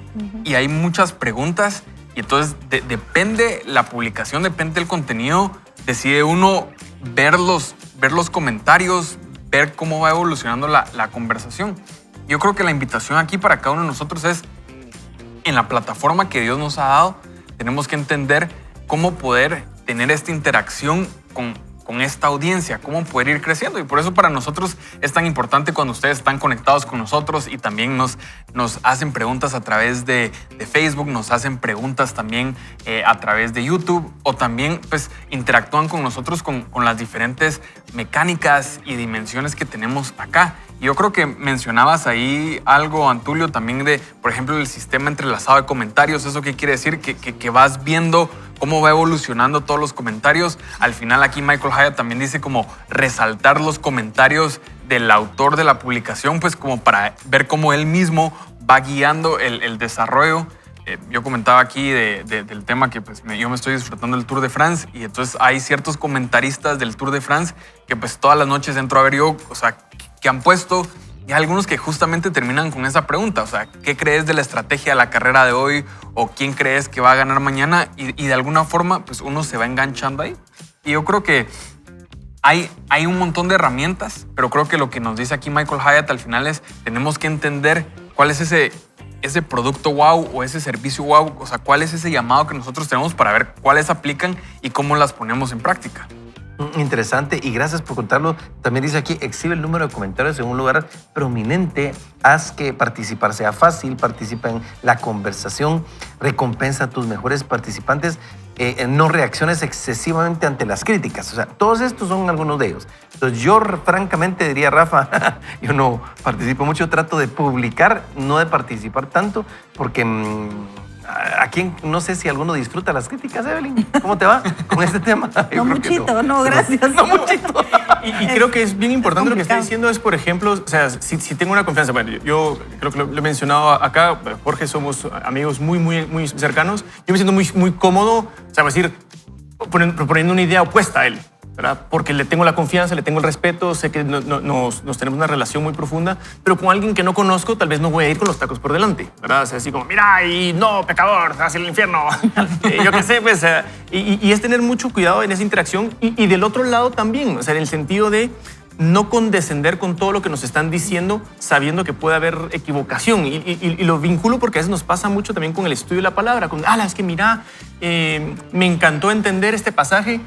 y hay muchas preguntas, y entonces depende la publicación, depende el contenido, decide uno ver los comentarios, ver cómo va evolucionando la conversación. Yo creo que la invitación aquí para cada uno de nosotros es, en la plataforma que Dios nos ha dado, tenemos que entender cómo poder tener esta interacción con esta audiencia, cómo poder ir creciendo. Y por eso para nosotros es tan importante cuando ustedes están conectados con nosotros y también nos hacen preguntas a través de Facebook, nos hacen preguntas también a través de YouTube, o también pues interactúan con nosotros con las diferentes mecánicas y dimensiones que tenemos acá. Y yo creo que mencionabas ahí algo, Antulio, también de, por ejemplo, el sistema entrelazado de comentarios. ¿Eso qué quiere decir? Que vas viendo cómo va evolucionando todos los comentarios. Al final aquí Michael Hyatt también dice como resaltar los comentarios del autor de la publicación, pues como para ver cómo él mismo va guiando el desarrollo. Yo comentaba aquí del tema que pues yo me estoy disfrutando del Tour de France, y entonces hay ciertos comentaristas del Tour de France que pues todas las noches entro a ver yo, o sea, que han puesto, y hay algunos que justamente terminan con esa pregunta, o sea, ¿qué crees de la estrategia de la carrera de hoy? ¿O quién crees que va a ganar mañana? Y de alguna forma pues uno se va enganchando ahí. Y yo creo que hay un montón de herramientas, pero creo que lo que nos dice aquí Michael Hyatt al final es, tenemos que entender cuál es ese producto wow o ese servicio wow, o sea, cuál es ese llamado que nosotros tenemos para ver cuáles aplican y cómo las ponemos en práctica. Interesante, y gracias por contarlo. También dice aquí, exhibe el número de comentarios en un lugar prominente, haz que participar sea fácil, participa en la conversación, recompensa a tus mejores participantes, no reacciones excesivamente ante las críticas. O sea, todos estos son algunos de ellos. Entonces yo francamente diría, Rafa, yo no participo mucho, trato de publicar, no de participar tanto, porque aquí no sé si alguno disfruta las críticas, Evelyn. ¿Cómo te va con este tema? No muchito, no, gracias. No muchito. Y creo que es bien importante lo que está diciendo es, por ejemplo, o sea, si tengo una confianza, bueno, yo creo que lo he mencionado acá, Jorge, somos amigos muy cercanos. Yo me siento muy cómodo, o sea, decir, proponiendo una idea opuesta a él, ¿verdad? Porque le tengo la confianza, le tengo el respeto, sé que nos tenemos una relación muy profunda, pero con alguien que no conozco tal vez no voy a ir con los tacos por delante, ¿verdad? O sea, así como, mira, y no, pecador, hacia el infierno. Yo qué sé, pues, y es tener mucho cuidado en esa interacción, y del otro lado también, o sea, en el sentido de no condescender con todo lo que nos están diciendo, sabiendo que puede haber equivocación. Y lo vinculo porque a veces nos pasa mucho también con el estudio de la palabra, con, es que mira, me encantó entender este pasaje,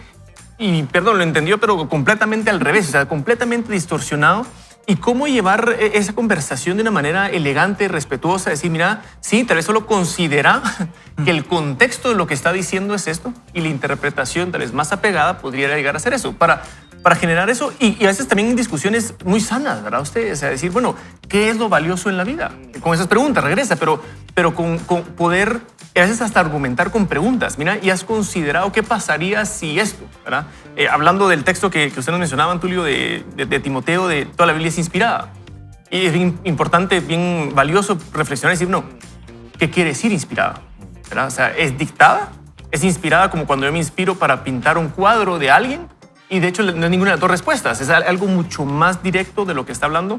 y perdón, lo entendió, pero completamente al revés, o sea, completamente distorsionado. Y cómo llevar esa conversación de una manera elegante, respetuosa, decir, mira, sí, tal vez solo considera que el contexto de lo que está diciendo es esto, y la interpretación tal vez más apegada podría llegar a ser eso, para generar eso, y a veces también discusiones muy sanas, ¿verdad? Usted, o sea, decir, bueno, ¿qué es lo valioso en la vida? Con esas preguntas, regresa, pero con poder, a veces hasta argumentar con preguntas. Mira, ¿y has considerado qué pasaría si esto, ¿verdad? Hablando del texto que usted nos mencionaba, Antulio, de Timoteo, de toda la Biblia es inspirada. Y es bien importante, bien valioso reflexionar y decir, no, ¿qué quiere decir inspirada? ¿Verdad? O sea, ¿es dictada? ¿Es inspirada como cuando yo me inspiro para pintar un cuadro de alguien? Y de hecho no es ninguna de las dos respuestas, es algo mucho más directo de lo que está hablando.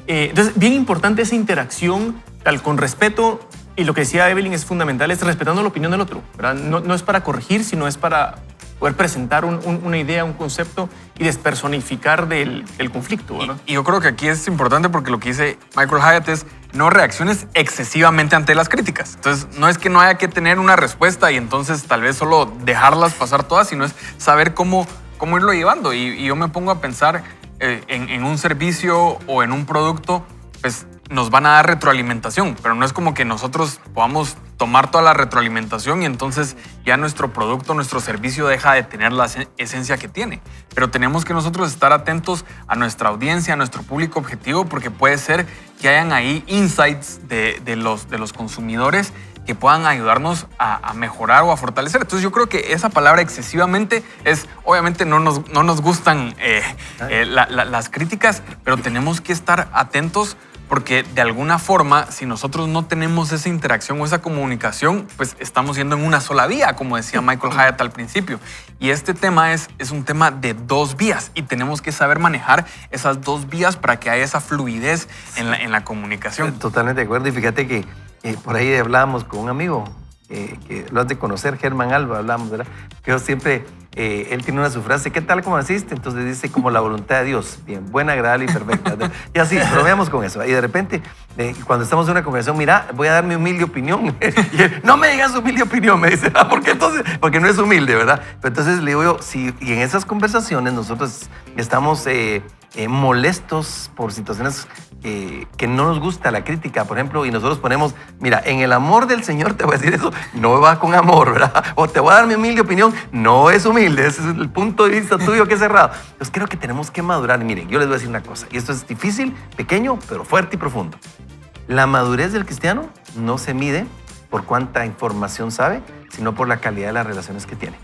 Entonces, bien importante esa interacción con respeto, y lo que decía Evelyn es fundamental, es respetando la opinión del otro, ¿verdad? No es para corregir, sino es para poder presentar una idea, un concepto y despersonificar del conflicto, ¿verdad? Y yo creo que aquí es importante porque lo que dice Michael Hyatt es no reacciones excesivamente ante las críticas. Entonces, no es que no haya que tener una respuesta y entonces tal vez solo dejarlas pasar todas, sino es saber cómo irlo llevando. Y yo me pongo a pensar en un servicio o en un producto, pues nos van a dar retroalimentación, pero no es como que nosotros podamos tomar toda la retroalimentación y entonces ya nuestro producto, nuestro servicio deja de tener la esencia que tiene. Pero tenemos que nosotros estar atentos a nuestra audiencia, a nuestro público objetivo, porque puede ser que hayan ahí insights de los consumidores que puedan ayudarnos a mejorar o a fortalecer. Entonces yo creo que esa palabra excesivamente es, obviamente no nos gustan las críticas, pero tenemos que estar atentos porque de alguna forma, si nosotros no tenemos esa interacción o esa comunicación, pues estamos yendo en una sola vía, como decía Michael Hyatt al principio. Y este tema es un tema de dos vías y tenemos que saber manejar esas dos vías para que haya esa fluidez en la comunicación. Totalmente de acuerdo. Y fíjate que por ahí hablábamos con un amigo que lo has de conocer, Germán Alba, hablamos, ¿verdad? Que yo siempre, él tiene su frase, ¿qué tal como naciste? Entonces dice como la voluntad de Dios, bien, buena, agradable y perfecta. Y así, bromeamos con eso. Y de repente, cuando estamos en una conversación, mira, voy a dar mi humilde opinión. Y él, no me digas humilde opinión, me dice, ¿por qué entonces? Porque no es humilde, ¿verdad? Pero entonces le digo yo, y en esas conversaciones nosotros estamos molestos por situaciones que no nos gusta la crítica, por ejemplo, y nosotros ponemos, mira, en el amor del Señor te voy a decir eso, no va con amor, ¿verdad? O te voy a dar mi humilde opinión, no es humilde, ese es el punto de vista tuyo que es cerrado. Entonces creo que tenemos que madurar. Y miren, yo les voy a decir una cosa, y esto es difícil, pequeño, pero fuerte y profundo. La madurez del cristiano no se mide por cuánta información sabe, sino por la calidad de las relaciones que tiene.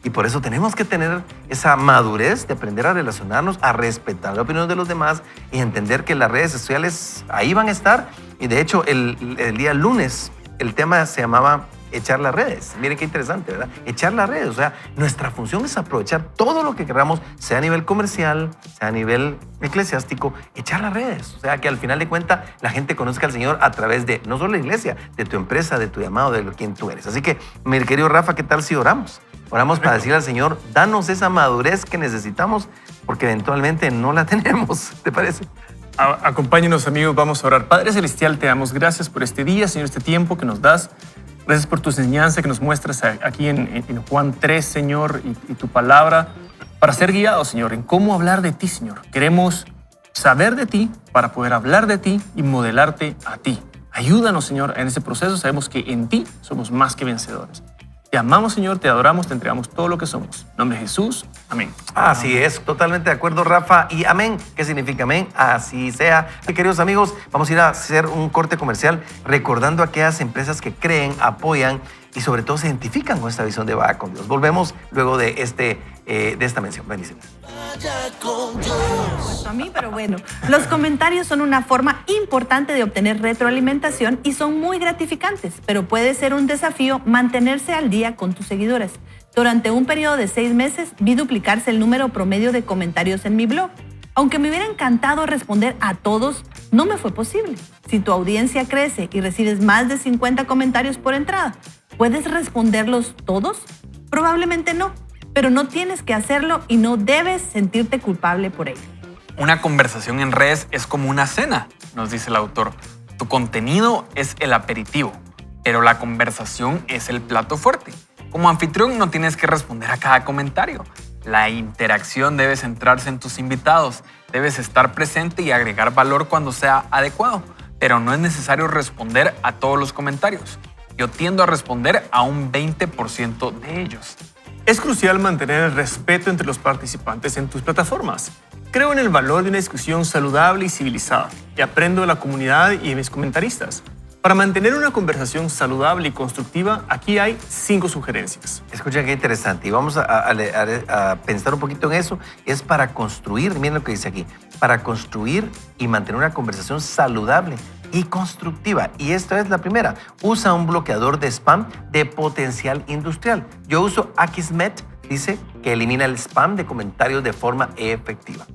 Y por eso tenemos que tener esa madurez de aprender a relacionarnos, a respetar la opinión de los demás y entender que las redes sociales ahí van a estar. Y de hecho, el día lunes, el tema se llamaba echar las redes. Miren qué interesante, ¿verdad? Echar las redes. O sea, nuestra función es aprovechar todo lo que queramos, sea a nivel comercial, sea a nivel eclesiástico, echar las redes. O sea, que al final de cuentas la gente conozca al Señor a través de, no solo la iglesia, de tu empresa, de tu llamado, de quien tú eres. Así que, mi querido Rafa, ¿qué tal si oramos? Oramos para decirle al Señor, danos esa madurez que necesitamos, porque eventualmente no la tenemos. ¿Te parece? Acompáñenos, amigos, vamos a orar. Padre Celestial, te damos gracias por este día, Señor, este tiempo que nos das. Gracias por tu enseñanza que nos muestras aquí en Juan 3, Señor, y tu palabra, para ser guiados, Señor, en cómo hablar de ti, Señor. Queremos saber de ti para poder hablar de ti y modelarte a ti. Ayúdanos, Señor, en ese proceso. Sabemos que en ti somos más que vencedores. Te amamos, Señor, te adoramos, te entregamos todo lo que somos. En nombre de Jesús, amén. Así es, totalmente de acuerdo, Rafa. Y amén. ¿Qué significa amén? Así sea. Queridos amigos, vamos a ir a hacer un corte comercial recordando a aquellas empresas que creen, apoyan y sobre todo se identifican con esta visión de Vaya con Dios. Volvemos luego de esta mención. Bendiciones. A mí, pero bueno, los comentarios son una forma importante de obtener retroalimentación y son muy gratificantes, pero puede ser un desafío mantenerse al día con tus seguidores. Durante un periodo de 6 meses vi duplicarse el número promedio de comentarios en mi blog. Aunque me hubiera encantado responder a todos, no me fue posible. Si tu audiencia crece y recibes más de 50 comentarios por entrada, ¿puedes responderlos todos? Probablemente no. Pero no tienes que hacerlo y no debes sentirte culpable por ello. Una conversación en redes es como una cena, nos dice el autor. Tu contenido es el aperitivo, pero la conversación es el plato fuerte. Como anfitrión no tienes que responder a cada comentario. La interacción debe centrarse en tus invitados. Debes estar presente y agregar valor cuando sea adecuado, pero no es necesario responder a todos los comentarios. Yo tiendo a responder a un 20% de ellos. Es crucial mantener el respeto entre los participantes en tus plataformas. Creo en el valor de una discusión saludable y civilizada y aprendo de la comunidad y de mis comentaristas. Para mantener una conversación saludable y constructiva, aquí hay 5 sugerencias. Escuchen qué interesante y vamos a pensar un poquito en eso. Es para construir, miren lo que dice aquí, para construir y mantener una conversación saludable y constructiva. Y esta es la primera. Usa un bloqueador de spam de potencial industrial. Yo uso Akismet, dice que elimina el spam de comentarios de forma efectiva.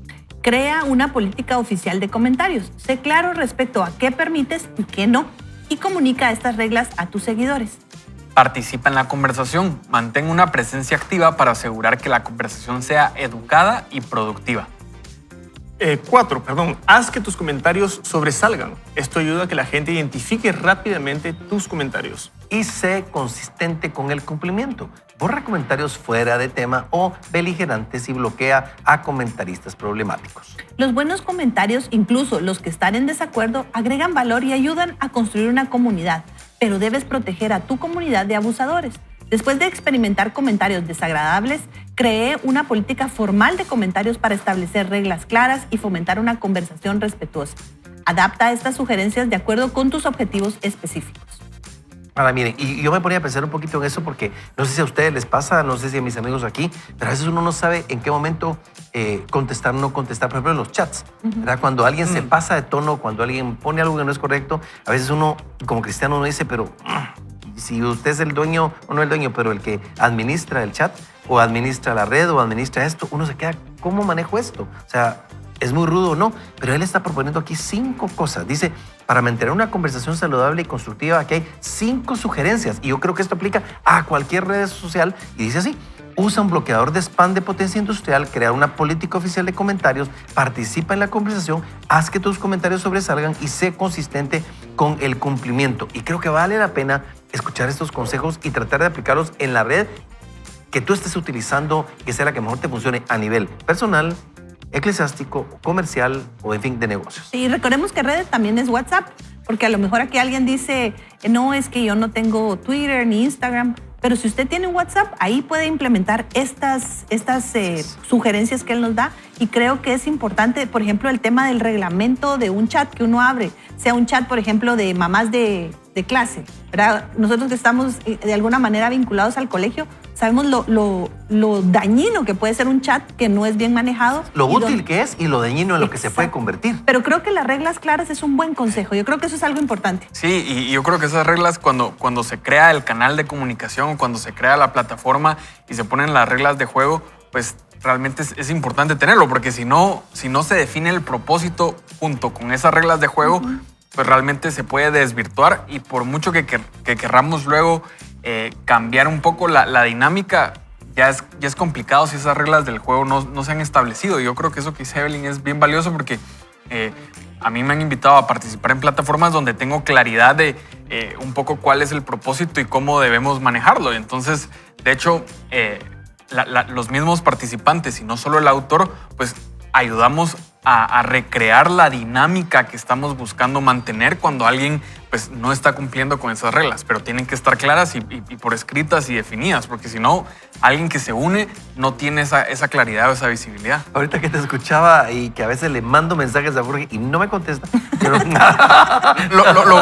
Crea una política oficial de comentarios. Sé claro respecto a qué permites y qué no. Y comunica estas reglas a tus seguidores. Participa en la conversación. Mantén una presencia activa para asegurar que la conversación sea educada y productiva. 4. Haz que tus comentarios sobresalgan. Esto ayuda a que la gente identifique rápidamente tus comentarios. Y sé consistente con el cumplimiento. Borra comentarios fuera de tema o beligerantes y bloquea a comentaristas problemáticos. Los buenos comentarios, incluso los que están en desacuerdo, agregan valor y ayudan a construir una comunidad, pero debes proteger a tu comunidad de abusadores. Después de experimentar comentarios desagradables, creé una política formal de comentarios para establecer reglas claras y fomentar una conversación respetuosa. Adapta estas sugerencias de acuerdo con tus objetivos específicos. Ahora miren, y yo me ponía a pensar un poquito en eso porque no sé si a ustedes les pasa, no sé si a mis amigos aquí, pero a veces uno no sabe en qué momento contestar o no contestar. Por ejemplo, en los chats, ¿verdad? Cuando alguien se pasa de tono, cuando alguien pone algo que no es correcto, a veces uno, como cristiano, uno dice, pero si usted es el dueño, o no el dueño, pero el que administra el chat, o administra la red, o administra esto, uno se queda, ¿cómo manejo esto? O sea, es muy rudo o no, pero él está proponiendo aquí 5 cosas. Dice, para mantener una conversación saludable y constructiva, aquí hay 5 sugerencias. Y yo creo que esto aplica a cualquier red social. Y dice así, usa un bloqueador de spam de potencia industrial, crea una política oficial de comentarios, participa en la conversación, haz que tus comentarios sobresalgan y sé consistente con el cumplimiento. Y creo que vale la pena escuchar estos consejos y tratar de aplicarlos en la red que tú estés utilizando, que sea la que mejor te funcione a nivel personal, eclesiástico, comercial o, en fin, de negocios. Y recordemos que redes también es WhatsApp, porque a lo mejor aquí alguien dice, no, es que yo no tengo Twitter ni Instagram, pero si usted tiene WhatsApp, ahí puede implementar estas sugerencias que él nos da. Y creo que es importante, por ejemplo, el tema del reglamento de un chat que uno abre, sea un chat, por ejemplo, de mamás de clase, ¿verdad? Nosotros que estamos de alguna manera vinculados al colegio, sabemos lo dañino que puede ser un chat que no es bien manejado. Lo útil que es y lo dañino en lo que se puede Exacto. convertir. Pero creo que las reglas claras es un buen consejo. Yo creo que eso es algo importante. Sí, y yo creo que esas reglas cuando se crea el canal de comunicación, cuando se crea la plataforma y se ponen las reglas de juego, pues realmente es importante tenerlo, porque si no se define el propósito junto con esas reglas de juego, pues realmente se puede desvirtuar y por mucho que querramos luego cambiar un poco la dinámica, ya es complicado si esas reglas del juego no se han establecido. Yo creo que eso que dice Evelyn es bien valioso porque a mí me han invitado a participar en plataformas donde tengo claridad de un poco cuál es el propósito y cómo debemos manejarlo. Entonces, de hecho, los mismos participantes y no solo el autor, pues ayudamos a recrear la dinámica que estamos buscando mantener cuando alguien pues, no está cumpliendo con esas reglas, pero tienen que estar claras y por escritas y definidas, porque si no, alguien que se une no tiene esa claridad o esa visibilidad. Ahorita que te escuchaba y que a veces le mando mensajes a Jorge y no me contesta. Pero... lo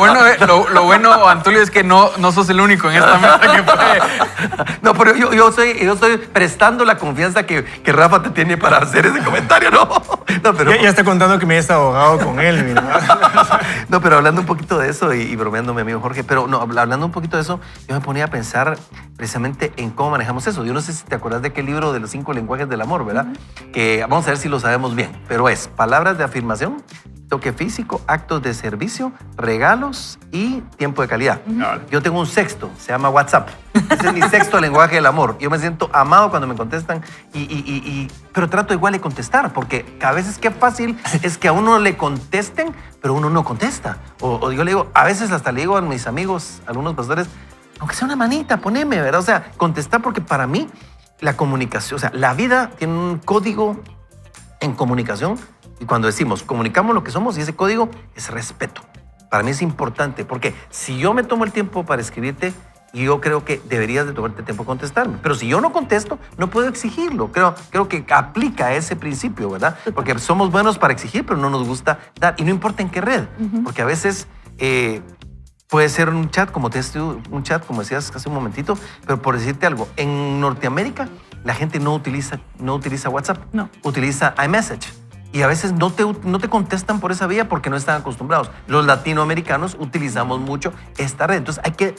bueno, Antulio, es que no sos el único en esta mesa que puede. No, pero yo estoy prestando la confianza que Rafa te tiene para hacer ese comentario, ¿no? No, pero... Ya está contando que me he desahogado con él. Mira. No, pero hablando un poquito de eso y bromeando mi amigo Jorge, pero no, hablando un poquito de eso, yo me ponía a pensar precisamente en cómo manejamos eso. Yo no sé si te acuerdas de aquel libro de los 5 lenguajes del amor, ¿verdad? Que vamos a ver si lo sabemos bien, pero es palabras de afirmación, toque físico, actos de servicio, regalos y tiempo de calidad. Yo tengo un sexto, se llama WhatsApp. Ese es mi sexto lenguaje del amor. Yo me siento amado cuando me contestan, pero trato igual de contestar, porque a veces qué fácil es que a uno le contesten, pero uno no contesta. O yo le digo, a veces hasta le digo a mis amigos, a algunos pastores, aunque sea una manita, poneme, ¿verdad? O sea, contestar, porque para mí la comunicación, o sea, la vida tiene un código en comunicación. Y cuando decimos, comunicamos lo que somos, y ese código es respeto. Para mí es importante, porque si yo me tomo el tiempo para escribirte, yo creo que deberías de tomarte tiempo a contestarme. Pero si yo no contesto, no puedo exigirlo. Creo que aplica ese principio, ¿verdad? Porque somos buenos para exigir, pero no nos gusta dar. Y no importa en qué red, porque a veces puede ser un chat, como decías hace un momentito, pero por decirte algo, en Norteamérica la gente no utiliza WhatsApp, no. Utiliza iMessage. y a veces no te contestan por esa vía porque no están acostumbrados. Los latinoamericanos utilizamos mucho esta red, entonces hay que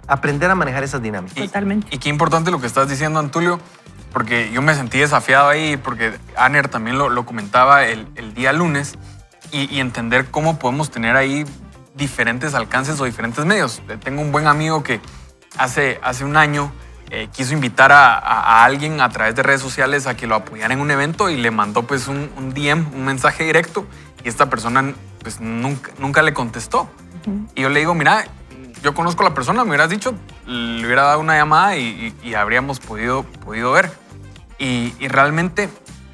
aprender a manejar esas dinámicas. Totalmente. Y qué importante lo que estás diciendo, Antulio, porque yo me sentí desafiado ahí, porque Aner también lo comentaba el día lunes, y entender cómo podemos tener ahí diferentes alcances o diferentes medios. Tengo un buen amigo que hace un año quiso invitar a alguien a través de redes sociales a que lo apoyara en un evento y le mandó pues un DM, un mensaje directo, y esta persona pues nunca le contestó. Y yo le digo, mira, yo conozco a la persona, me hubieras dicho, le hubiera dado una llamada y habríamos podido ver. Y realmente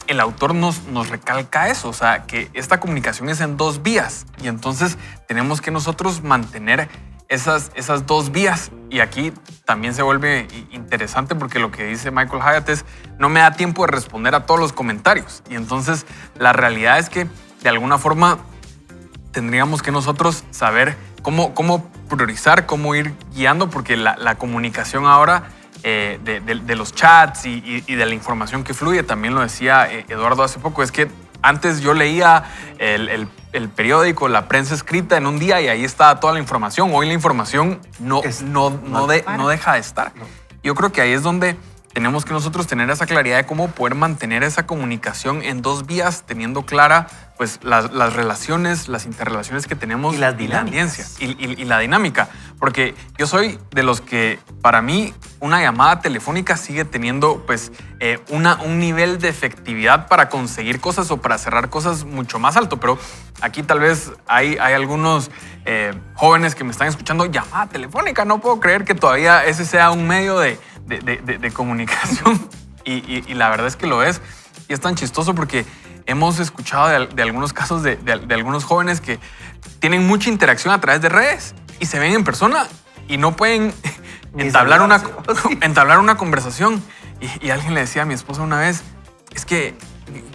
el autor nos recalca eso, o sea, que esta comunicación es en 2 vías, y entonces tenemos que nosotros mantener esas 2 vías. Y aquí también se vuelve interesante porque lo que dice Michael Hyatt es, no me da tiempo de responder a todos los comentarios. Y entonces la realidad es que de alguna forma tendríamos que nosotros saber cómo priorizar, cómo ir guiando, porque la comunicación ahora de los chats y de la información que fluye, también lo decía Eduardo hace poco, es que antes yo leía el periódico, la prensa escrita en un día y ahí estaba toda la información. Hoy la información no deja de estar. Yo creo que ahí es donde tenemos que nosotros tener esa claridad de cómo poder mantener esa comunicación en 2 vías, teniendo clara pues las relaciones, las interrelaciones que tenemos y las dinámicas. La audiencia y la dinámica. Porque yo soy de los que, para mí, una llamada telefónica sigue teniendo pues un nivel de efectividad para conseguir cosas o para cerrar cosas mucho más alto. Pero aquí tal vez hay algunos jóvenes que me están escuchando, llamada telefónica, no puedo creer que todavía ese sea un medio de comunicación. Y la verdad es que lo es. Y es tan chistoso porque hemos escuchado de algunos casos de algunos jóvenes que tienen mucha interacción a través de redes y se ven en persona y no pueden entablar una conversación. Y alguien le decía a mi esposa una vez, es que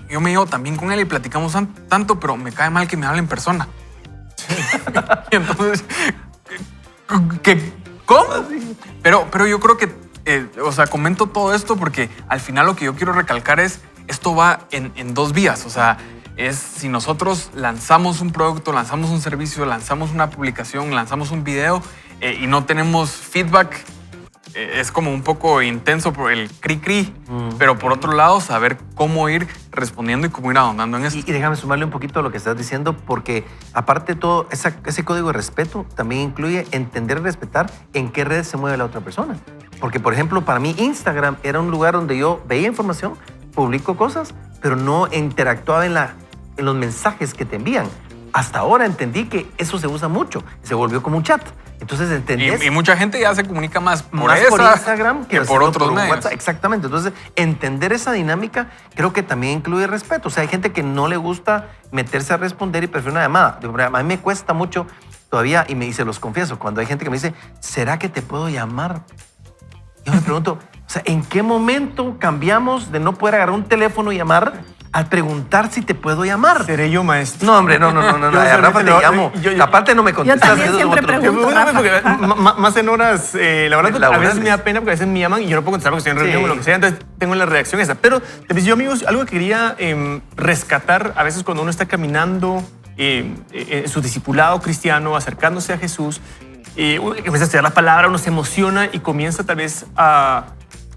yo me llevo también con él y platicamos tanto, pero me cae mal que me hable en persona. Y entonces, ¿cómo? Pero yo creo que, comento todo esto porque al final lo que yo quiero recalcar es, esto va en 2 vías, o sea, es si nosotros lanzamos un producto, lanzamos un servicio, lanzamos una publicación, lanzamos un video y no tenemos feedback, es como un poco intenso por el cri-cri, pero por otro lado, saber cómo ir respondiendo y cómo ir ahondando en esto. Y déjame sumarle un poquito a lo que estás diciendo, porque aparte de todo, ese código de respeto también incluye entender y respetar en qué red se mueve la otra persona. Porque, por ejemplo, para mí Instagram era un lugar donde yo veía información, publico cosas, pero no interactuaba en los mensajes que te envían. Hasta ahora entendí que eso se usa mucho, se volvió como un chat. Entonces entendés. Y mucha gente ya se comunica más por Instagram que por otros medios. WhatsApp. Exactamente. Entonces, entender esa dinámica creo que también incluye respeto. O sea, hay gente que no le gusta meterse a responder y prefiere una llamada. A mí me cuesta mucho todavía, y se los confieso, cuando hay gente que me dice, ¿será que te puedo llamar? Yo me pregunto, o sea, ¿en qué momento cambiamos de no poder agarrar un teléfono y llamar a preguntar si te puedo llamar? ¿Seré yo maestro? No, hombre, no. A Rafa te llamo. Aparte no me contestas. Yo también siempre pregunto, más en horas laborales. A veces me da pena porque a veces me llaman y yo no puedo contestar porque estoy en reunión o lo que sea. Entonces tengo la reacción esa. Pero yo, amigos, algo que quería rescatar a veces cuando uno está caminando en su discipulado cristiano, acercándose a Jesús, comienza a estudiar la palabra, uno se emociona y comienza tal vez a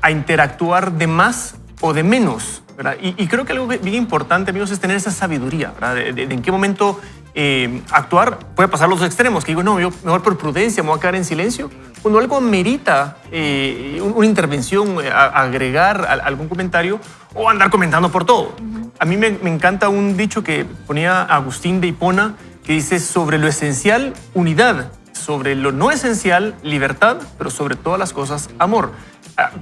interactuar de más o de menos, ¿verdad? Y creo que algo bien importante, amigos, es tener esa sabiduría, ¿verdad? De en qué momento actuar. Puede pasar los extremos, que digo, no, yo mejor por prudencia me voy a quedar en silencio. Cuando algo merita una intervención, agregar algún comentario o andar comentando por todo. A mí me encanta un dicho que ponía Agustín de Hipona que dice, sobre lo esencial, unidad. Sobre lo no esencial, libertad, pero sobre todas las cosas, amor.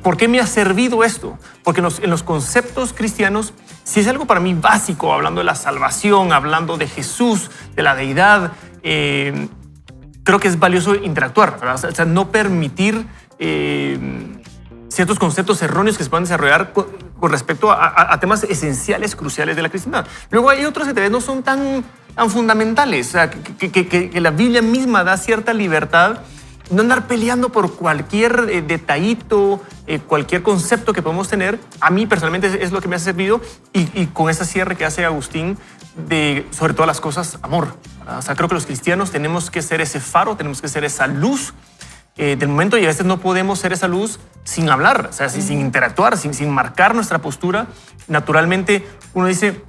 ¿Por qué me ha servido esto? Porque en los conceptos cristianos, si es algo para mí básico, hablando de la salvación, hablando de Jesús, de la deidad, creo que es valioso interactuar, ¿verdad? O sea, no permitir ciertos conceptos erróneos que se puedan desarrollar con respecto a temas esenciales, cruciales de la cristiandad. Luego hay otros que tal vez no son tan fundamentales, o sea, que la Biblia misma da cierta libertad no andar peleando por cualquier detallito, cualquier concepto que podemos tener. A mí personalmente es lo que me ha servido y con ese cierre que hace Agustín de, sobre todas las cosas, amor. O sea, creo que los cristianos tenemos que ser ese faro, tenemos que ser esa luz del momento y a veces no podemos ser esa luz sin hablar, o sea, sin interactuar, sin marcar nuestra postura. Naturalmente uno dice,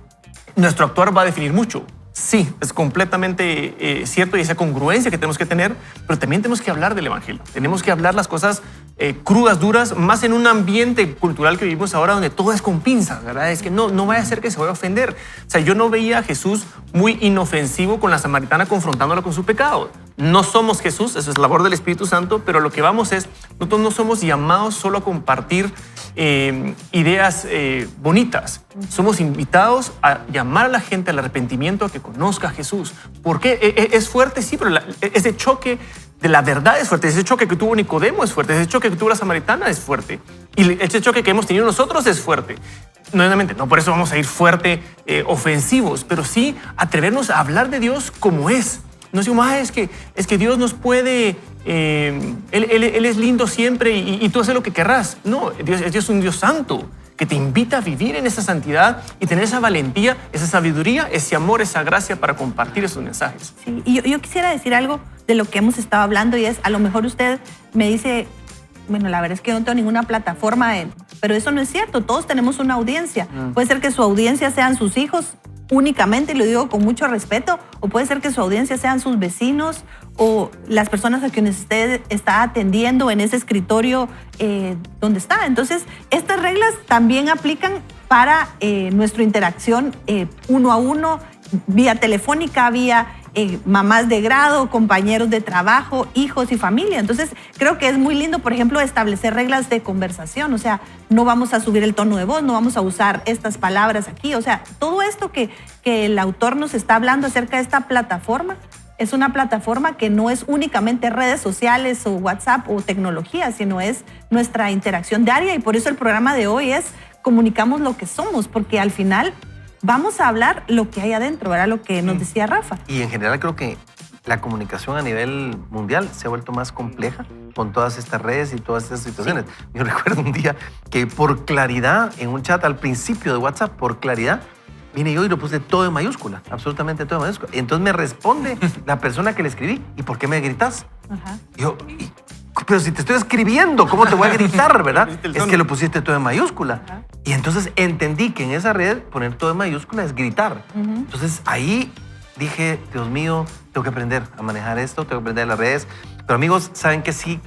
nuestro actuar va a definir mucho. Sí, es completamente cierto y esa congruencia que tenemos que tener, pero también tenemos que hablar del evangelio. Tenemos que hablar las cosas crudas, duras, más en un ambiente cultural que vivimos ahora donde todo es con pinzas, ¿verdad? Es que no vaya a ser que se vaya a ofender. O sea, yo no veía a Jesús muy inofensivo con la samaritana confrontándola con su pecado. No somos Jesús, eso es labor del Espíritu Santo, pero lo que vamos es, nosotros no somos llamados solo a compartir ideas bonitas. Somos invitados a llamar a la gente al arrepentimiento, a que conozca a Jesús. ¿Por qué? Es fuerte, sí, pero ese choque de la verdad es fuerte. Ese choque que tuvo Nicodemo es fuerte. Ese choque que tuvo la samaritana es fuerte. Y ese choque que hemos tenido nosotros es fuerte. Nuevamente, no por eso vamos a ir fuerte, ofensivos, pero sí atrevernos a hablar de Dios como es. No decimos, es que Dios nos puede, él es lindo siempre y tú haces lo que querrás. No, Dios es un Dios santo que te invita a vivir en esa santidad y tener esa valentía, esa sabiduría, ese amor, esa gracia para compartir esos mensajes. Sí, y yo quisiera decir algo de lo que hemos estado hablando y es, a lo mejor usted me dice, bueno, la verdad es que no tengo ninguna plataforma, pero eso no es cierto, todos tenemos una audiencia. Puede ser que su audiencia sean sus hijos únicamente, y lo digo con mucho respeto, o puede ser que su audiencia sean sus vecinos o las personas a quienes usted está atendiendo en ese escritorio donde está. Entonces, estas reglas también aplican para nuestra interacción uno a uno, vía telefónica, vía mamás de grado, compañeros de trabajo, hijos y familia. Entonces, creo que es muy lindo, por ejemplo, establecer reglas de conversación. O sea, no vamos a subir el tono de voz, no vamos a usar estas palabras aquí. O sea, todo esto que el autor nos está hablando acerca de esta plataforma, es una plataforma que no es únicamente redes sociales o WhatsApp o tecnología, sino es nuestra interacción diaria. Y por eso el programa de hoy es Comunicamos lo que somos, porque al final vamos a hablar lo que hay adentro, ¿verdad? Lo que nos decía Rafa. Y en general creo que la comunicación a nivel mundial se ha vuelto más compleja con todas estas redes y todas estas situaciones. Sí. Yo recuerdo un día que por claridad, en un chat al principio de WhatsApp, por claridad, vine yo y lo puse todo en mayúscula, absolutamente todo en mayúscula. Entonces me responde la persona que le escribí, ¿y por qué me gritas? Ajá. Pero si te estoy escribiendo, ¿cómo te voy a gritar, verdad? Es que lo pusiste todo en mayúscula. Ajá. Y entonces entendí que en esa red poner todo en mayúscula es gritar. Entonces ahí dije, Dios mío, tengo que aprender a manejar esto, tengo que aprender las redes. Pero amigos, saben que sí,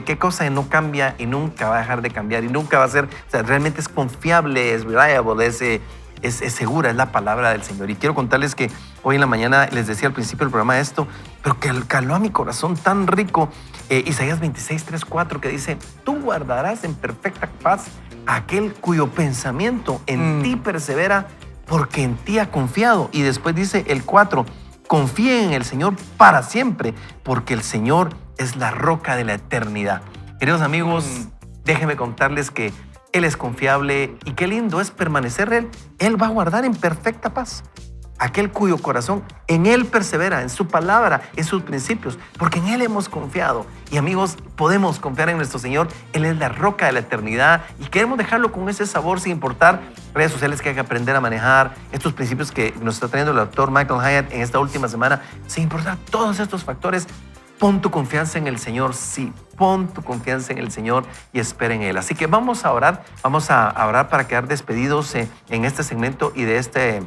qué cosa no cambia y nunca va a dejar de cambiar y nunca va a ser, o sea, realmente es confiable, es reliable, es segura, es la palabra del Señor. Y quiero contarles que hoy en la mañana les decía al principio del programa esto, pero que caló a mi corazón tan rico. Isaías 26, 3, 4, que dice, tú guardarás en perfecta paz a aquel cuyo pensamiento en ti persevera, porque en ti ha confiado. Y después dice el 4, confíen en el Señor para siempre, porque el Señor es la roca de la eternidad. Queridos amigos, déjenme contarles que Él es confiable y qué lindo es permanecer en Él. Él va a guardar en perfecta paz aquel cuyo corazón en Él persevera, en su palabra, en sus principios, porque en Él hemos confiado. Y amigos, podemos confiar en nuestro Señor. Él es la roca de la eternidad y queremos dejarlo con ese sabor sin importar redes sociales que hay que aprender a manejar, estos principios que nos está trayendo el doctor Michael Hyatt en esta última semana, sin importar todos estos factores. Pon tu confianza en el Señor, sí, pon tu confianza en el Señor y espera en Él. Así que vamos a orar para quedar despedidos en este segmento y de este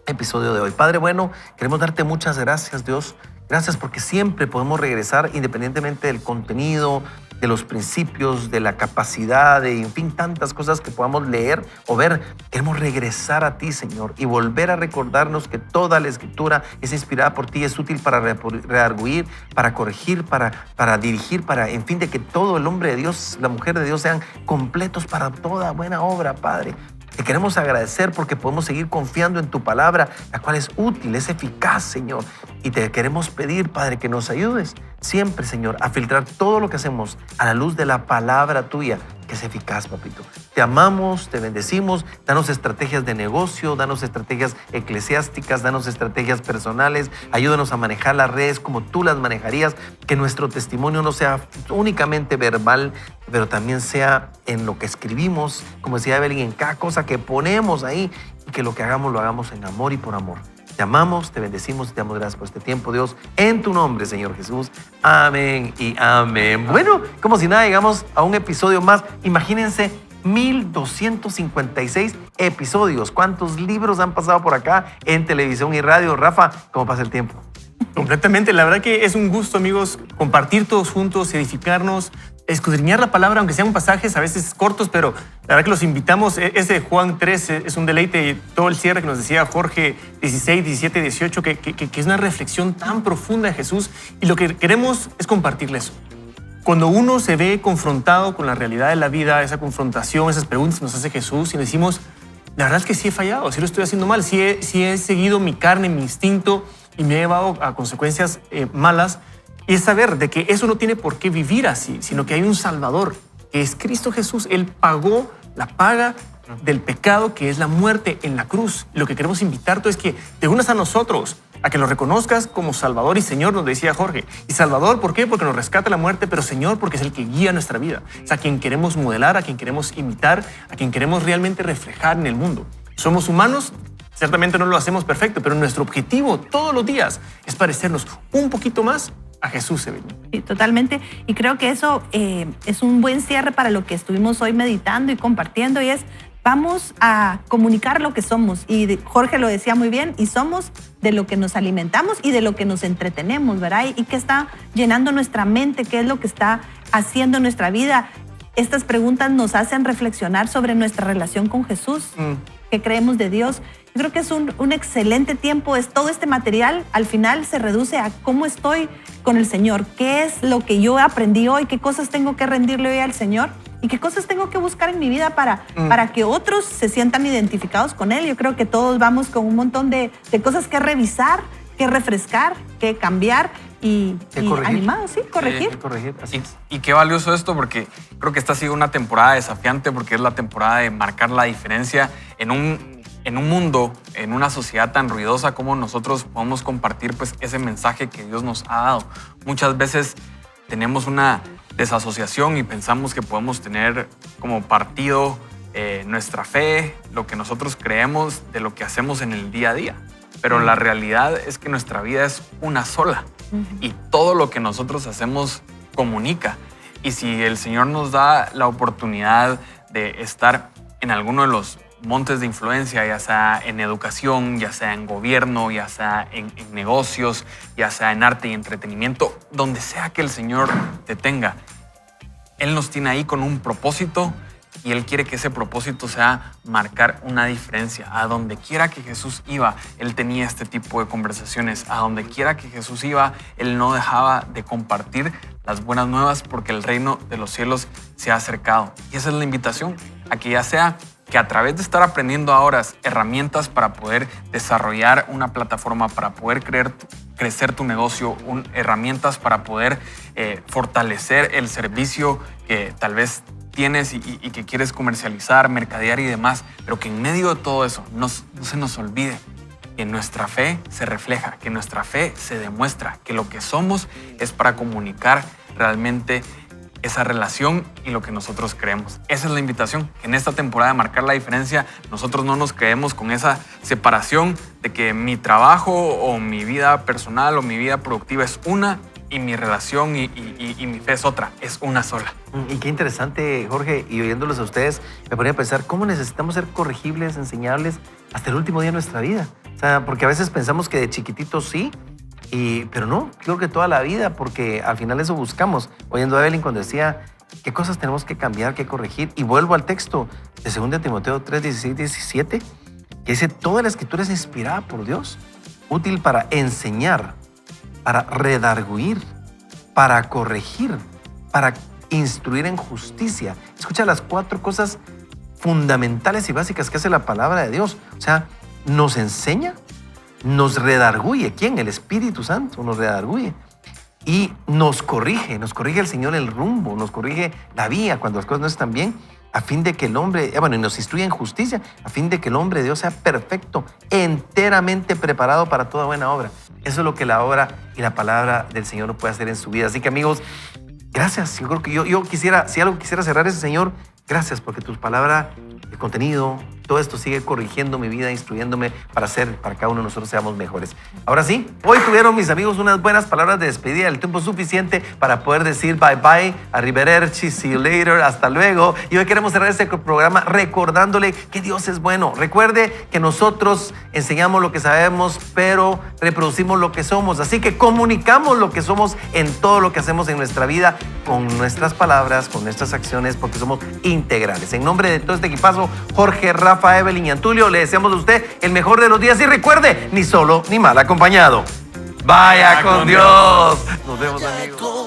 episodio de hoy. Padre bueno, queremos darte muchas gracias, Dios. Gracias porque siempre podemos regresar independientemente del contenido, de los principios, de la capacidad, de en fin, tantas cosas que podamos leer o ver. Queremos regresar a ti, Señor, y volver a recordarnos que toda la Escritura es inspirada por ti, es útil para redarguir, para corregir, para dirigir, en fin, de que todo el hombre de Dios, la mujer de Dios sean completos para toda buena obra, Padre. Te queremos agradecer porque podemos seguir confiando en tu palabra, la cual es útil, es eficaz, Señor. Y te queremos pedir, Padre, que nos ayudes siempre, Señor, a filtrar todo lo que hacemos a la luz de la palabra tuya, que es eficaz, papito. Te amamos, te bendecimos, danos estrategias de negocio, danos estrategias eclesiásticas, danos estrategias personales, ayúdanos a manejar las redes como tú las manejarías, que nuestro testimonio no sea únicamente verbal, pero también sea en lo que escribimos, como decía Evelyn, en cada cosa que ponemos ahí, y que lo que hagamos lo hagamos en amor y por amor. Te amamos, te bendecimos y te damos gracias por este tiempo, Dios, en tu nombre, Señor Jesús. Amén y amén. Bueno, como si nada, llegamos a un episodio más. Imagínense, 1256 episodios. ¿Cuántos libros han pasado por acá en televisión y radio? Rafa, ¿cómo pasa el tiempo? Completamente. La verdad que es un gusto, amigos, compartir todos juntos, edificarnos, escudriñar la palabra, aunque sean pasajes a veces cortos, pero la verdad que los invitamos. Ese de Juan 3 es un deleite. Todo el cierre que nos decía Jorge 16, 17, 18, que es una reflexión tan profunda de Jesús. Y lo que queremos es compartirle eso. Cuando uno se ve confrontado con la realidad de la vida, esa confrontación, esas preguntas que nos hace Jesús, y decimos, la verdad es que sí he fallado, sí lo estoy haciendo mal, sí he seguido mi carne, mi instinto, y me he llevado a consecuencias malas. Y es saber de que eso no tiene por qué vivir así, sino que hay un Salvador, que es Cristo Jesús. Él pagó la paga del pecado, que es la muerte en la cruz. Y lo que queremos invitarte es que te unas a nosotros, a que lo reconozcas como Salvador y Señor, nos decía Jorge. Y Salvador, ¿por qué? Porque nos rescata la muerte, pero Señor, porque es el que guía nuestra vida. Es a quien queremos modelar, a quien queremos imitar, a quien queremos realmente reflejar en el mundo. Somos humanos. Ciertamente no lo hacemos perfecto, pero nuestro objetivo todos los días es parecernos un poquito más a Jesús, Evelyn. Sí, totalmente. Y creo que eso es un buen cierre para lo que estuvimos hoy meditando y compartiendo, y es, vamos a comunicar lo que somos. Y Jorge lo decía muy bien, y somos de lo que nos alimentamos y de lo que nos entretenemos, ¿verdad? Y qué está llenando nuestra mente, qué es lo que está haciendo nuestra vida. Estas preguntas nos hacen reflexionar sobre nuestra relación con Jesús, qué creemos de Dios. Yo creo que es un excelente tiempo. Todo este material al final se reduce a cómo estoy con el Señor, qué es lo que yo aprendí hoy, qué cosas tengo que rendirle hoy al Señor y qué cosas tengo que buscar en mi vida para que otros se sientan identificados con Él. Yo creo que todos vamos con un montón de cosas que revisar, que refrescar, que cambiar y animados, sí, corregir. Y qué valioso esto, porque creo que esta ha sido una temporada desafiante, porque es la temporada de marcar la diferencia en un mundo, en una sociedad tan ruidosa, como nosotros podemos compartir pues ese mensaje que Dios nos ha dado. Muchas veces tenemos una desasociación y pensamos que podemos tener como partido nuestra fe, lo que nosotros creemos de lo que hacemos en el día a día. Pero la realidad es que nuestra vida es una sola y todo lo que nosotros hacemos comunica. Y si el Señor nos da la oportunidad de estar en alguno de los montes de influencia, ya sea en educación, ya sea en gobierno, ya sea en negocios, ya sea en arte y entretenimiento, donde sea que el Señor te tenga, Él nos tiene ahí con un propósito y Él quiere que ese propósito sea marcar una diferencia. A donde quiera que Jesús iba, Él tenía este tipo de conversaciones. A donde quiera que Jesús iba, Él no dejaba de compartir las buenas nuevas, porque el reino de los cielos se ha acercado. Y esa es la invitación, a que ya sea que a través de estar aprendiendo ahora herramientas para poder desarrollar una plataforma, para poder crecer tu negocio, herramientas para poder fortalecer el servicio que tal vez tienes y que quieres comercializar, mercadear y demás, pero que en medio de todo eso no se nos olvide que nuestra fe se refleja, que nuestra fe se demuestra, que lo que somos es para comunicar realmente esa relación y lo que nosotros creemos. Esa es la invitación, que en esta temporada de marcar la diferencia, nosotros no nos quedemos con esa separación de que mi trabajo o mi vida personal o mi vida productiva es una y mi relación y mi fe es otra, es una sola. Y qué interesante, Jorge, y oyéndolos a ustedes, me ponía a pensar cómo necesitamos ser corregibles, enseñables hasta el último día de nuestra vida. O sea, porque a veces pensamos que de chiquititos sí, pero no, creo que toda la vida, porque al final eso buscamos. Oyendo a Evelyn cuando decía qué cosas tenemos que cambiar, que corregir, y vuelvo al texto de 2 Timoteo 3, 16, 17, que dice, toda la escritura es inspirada por Dios, útil para enseñar, para redarguir, para corregir, para instruir en justicia. Escucha las 4 cosas fundamentales y básicas que hace la palabra de Dios. O sea, nos enseña, nos redarguye. ¿Quién? El Espíritu Santo nos redarguye. y nos corrige el Señor el rumbo, nos corrige la vía cuando las cosas no están bien, a fin de que el hombre, y nos instruye en justicia, a fin de que el hombre de Dios sea perfecto, enteramente preparado para toda buena obra. Eso es lo que la obra y la palabra del Señor no puede hacer en su vida. Así que, amigos, gracias. Yo creo que yo quisiera, si algo quisiera cerrar es, Señor, gracias porque tus palabras, el contenido, todo esto sigue corrigiendo mi vida, instruyéndome para cada uno de nosotros seamos mejores. Ahora sí, hoy tuvieron mis amigos unas buenas palabras de despedida, el tiempo suficiente para poder decir bye bye, arrivederci, see you later, hasta luego. Y hoy queremos cerrar este programa recordándole que Dios es bueno. Recuerde que nosotros enseñamos lo que sabemos, pero reproducimos lo que somos. Así que comunicamos lo que somos en todo lo que hacemos en nuestra vida, con nuestras palabras, con nuestras acciones, porque somos integrales. En nombre de todo este equipazo, Jorge, Rafa, Evelyn y Antulio, le deseamos a usted el mejor de los días y recuerde, ni solo ni mal acompañado. Vaya con Dios. Nos vemos, amigos.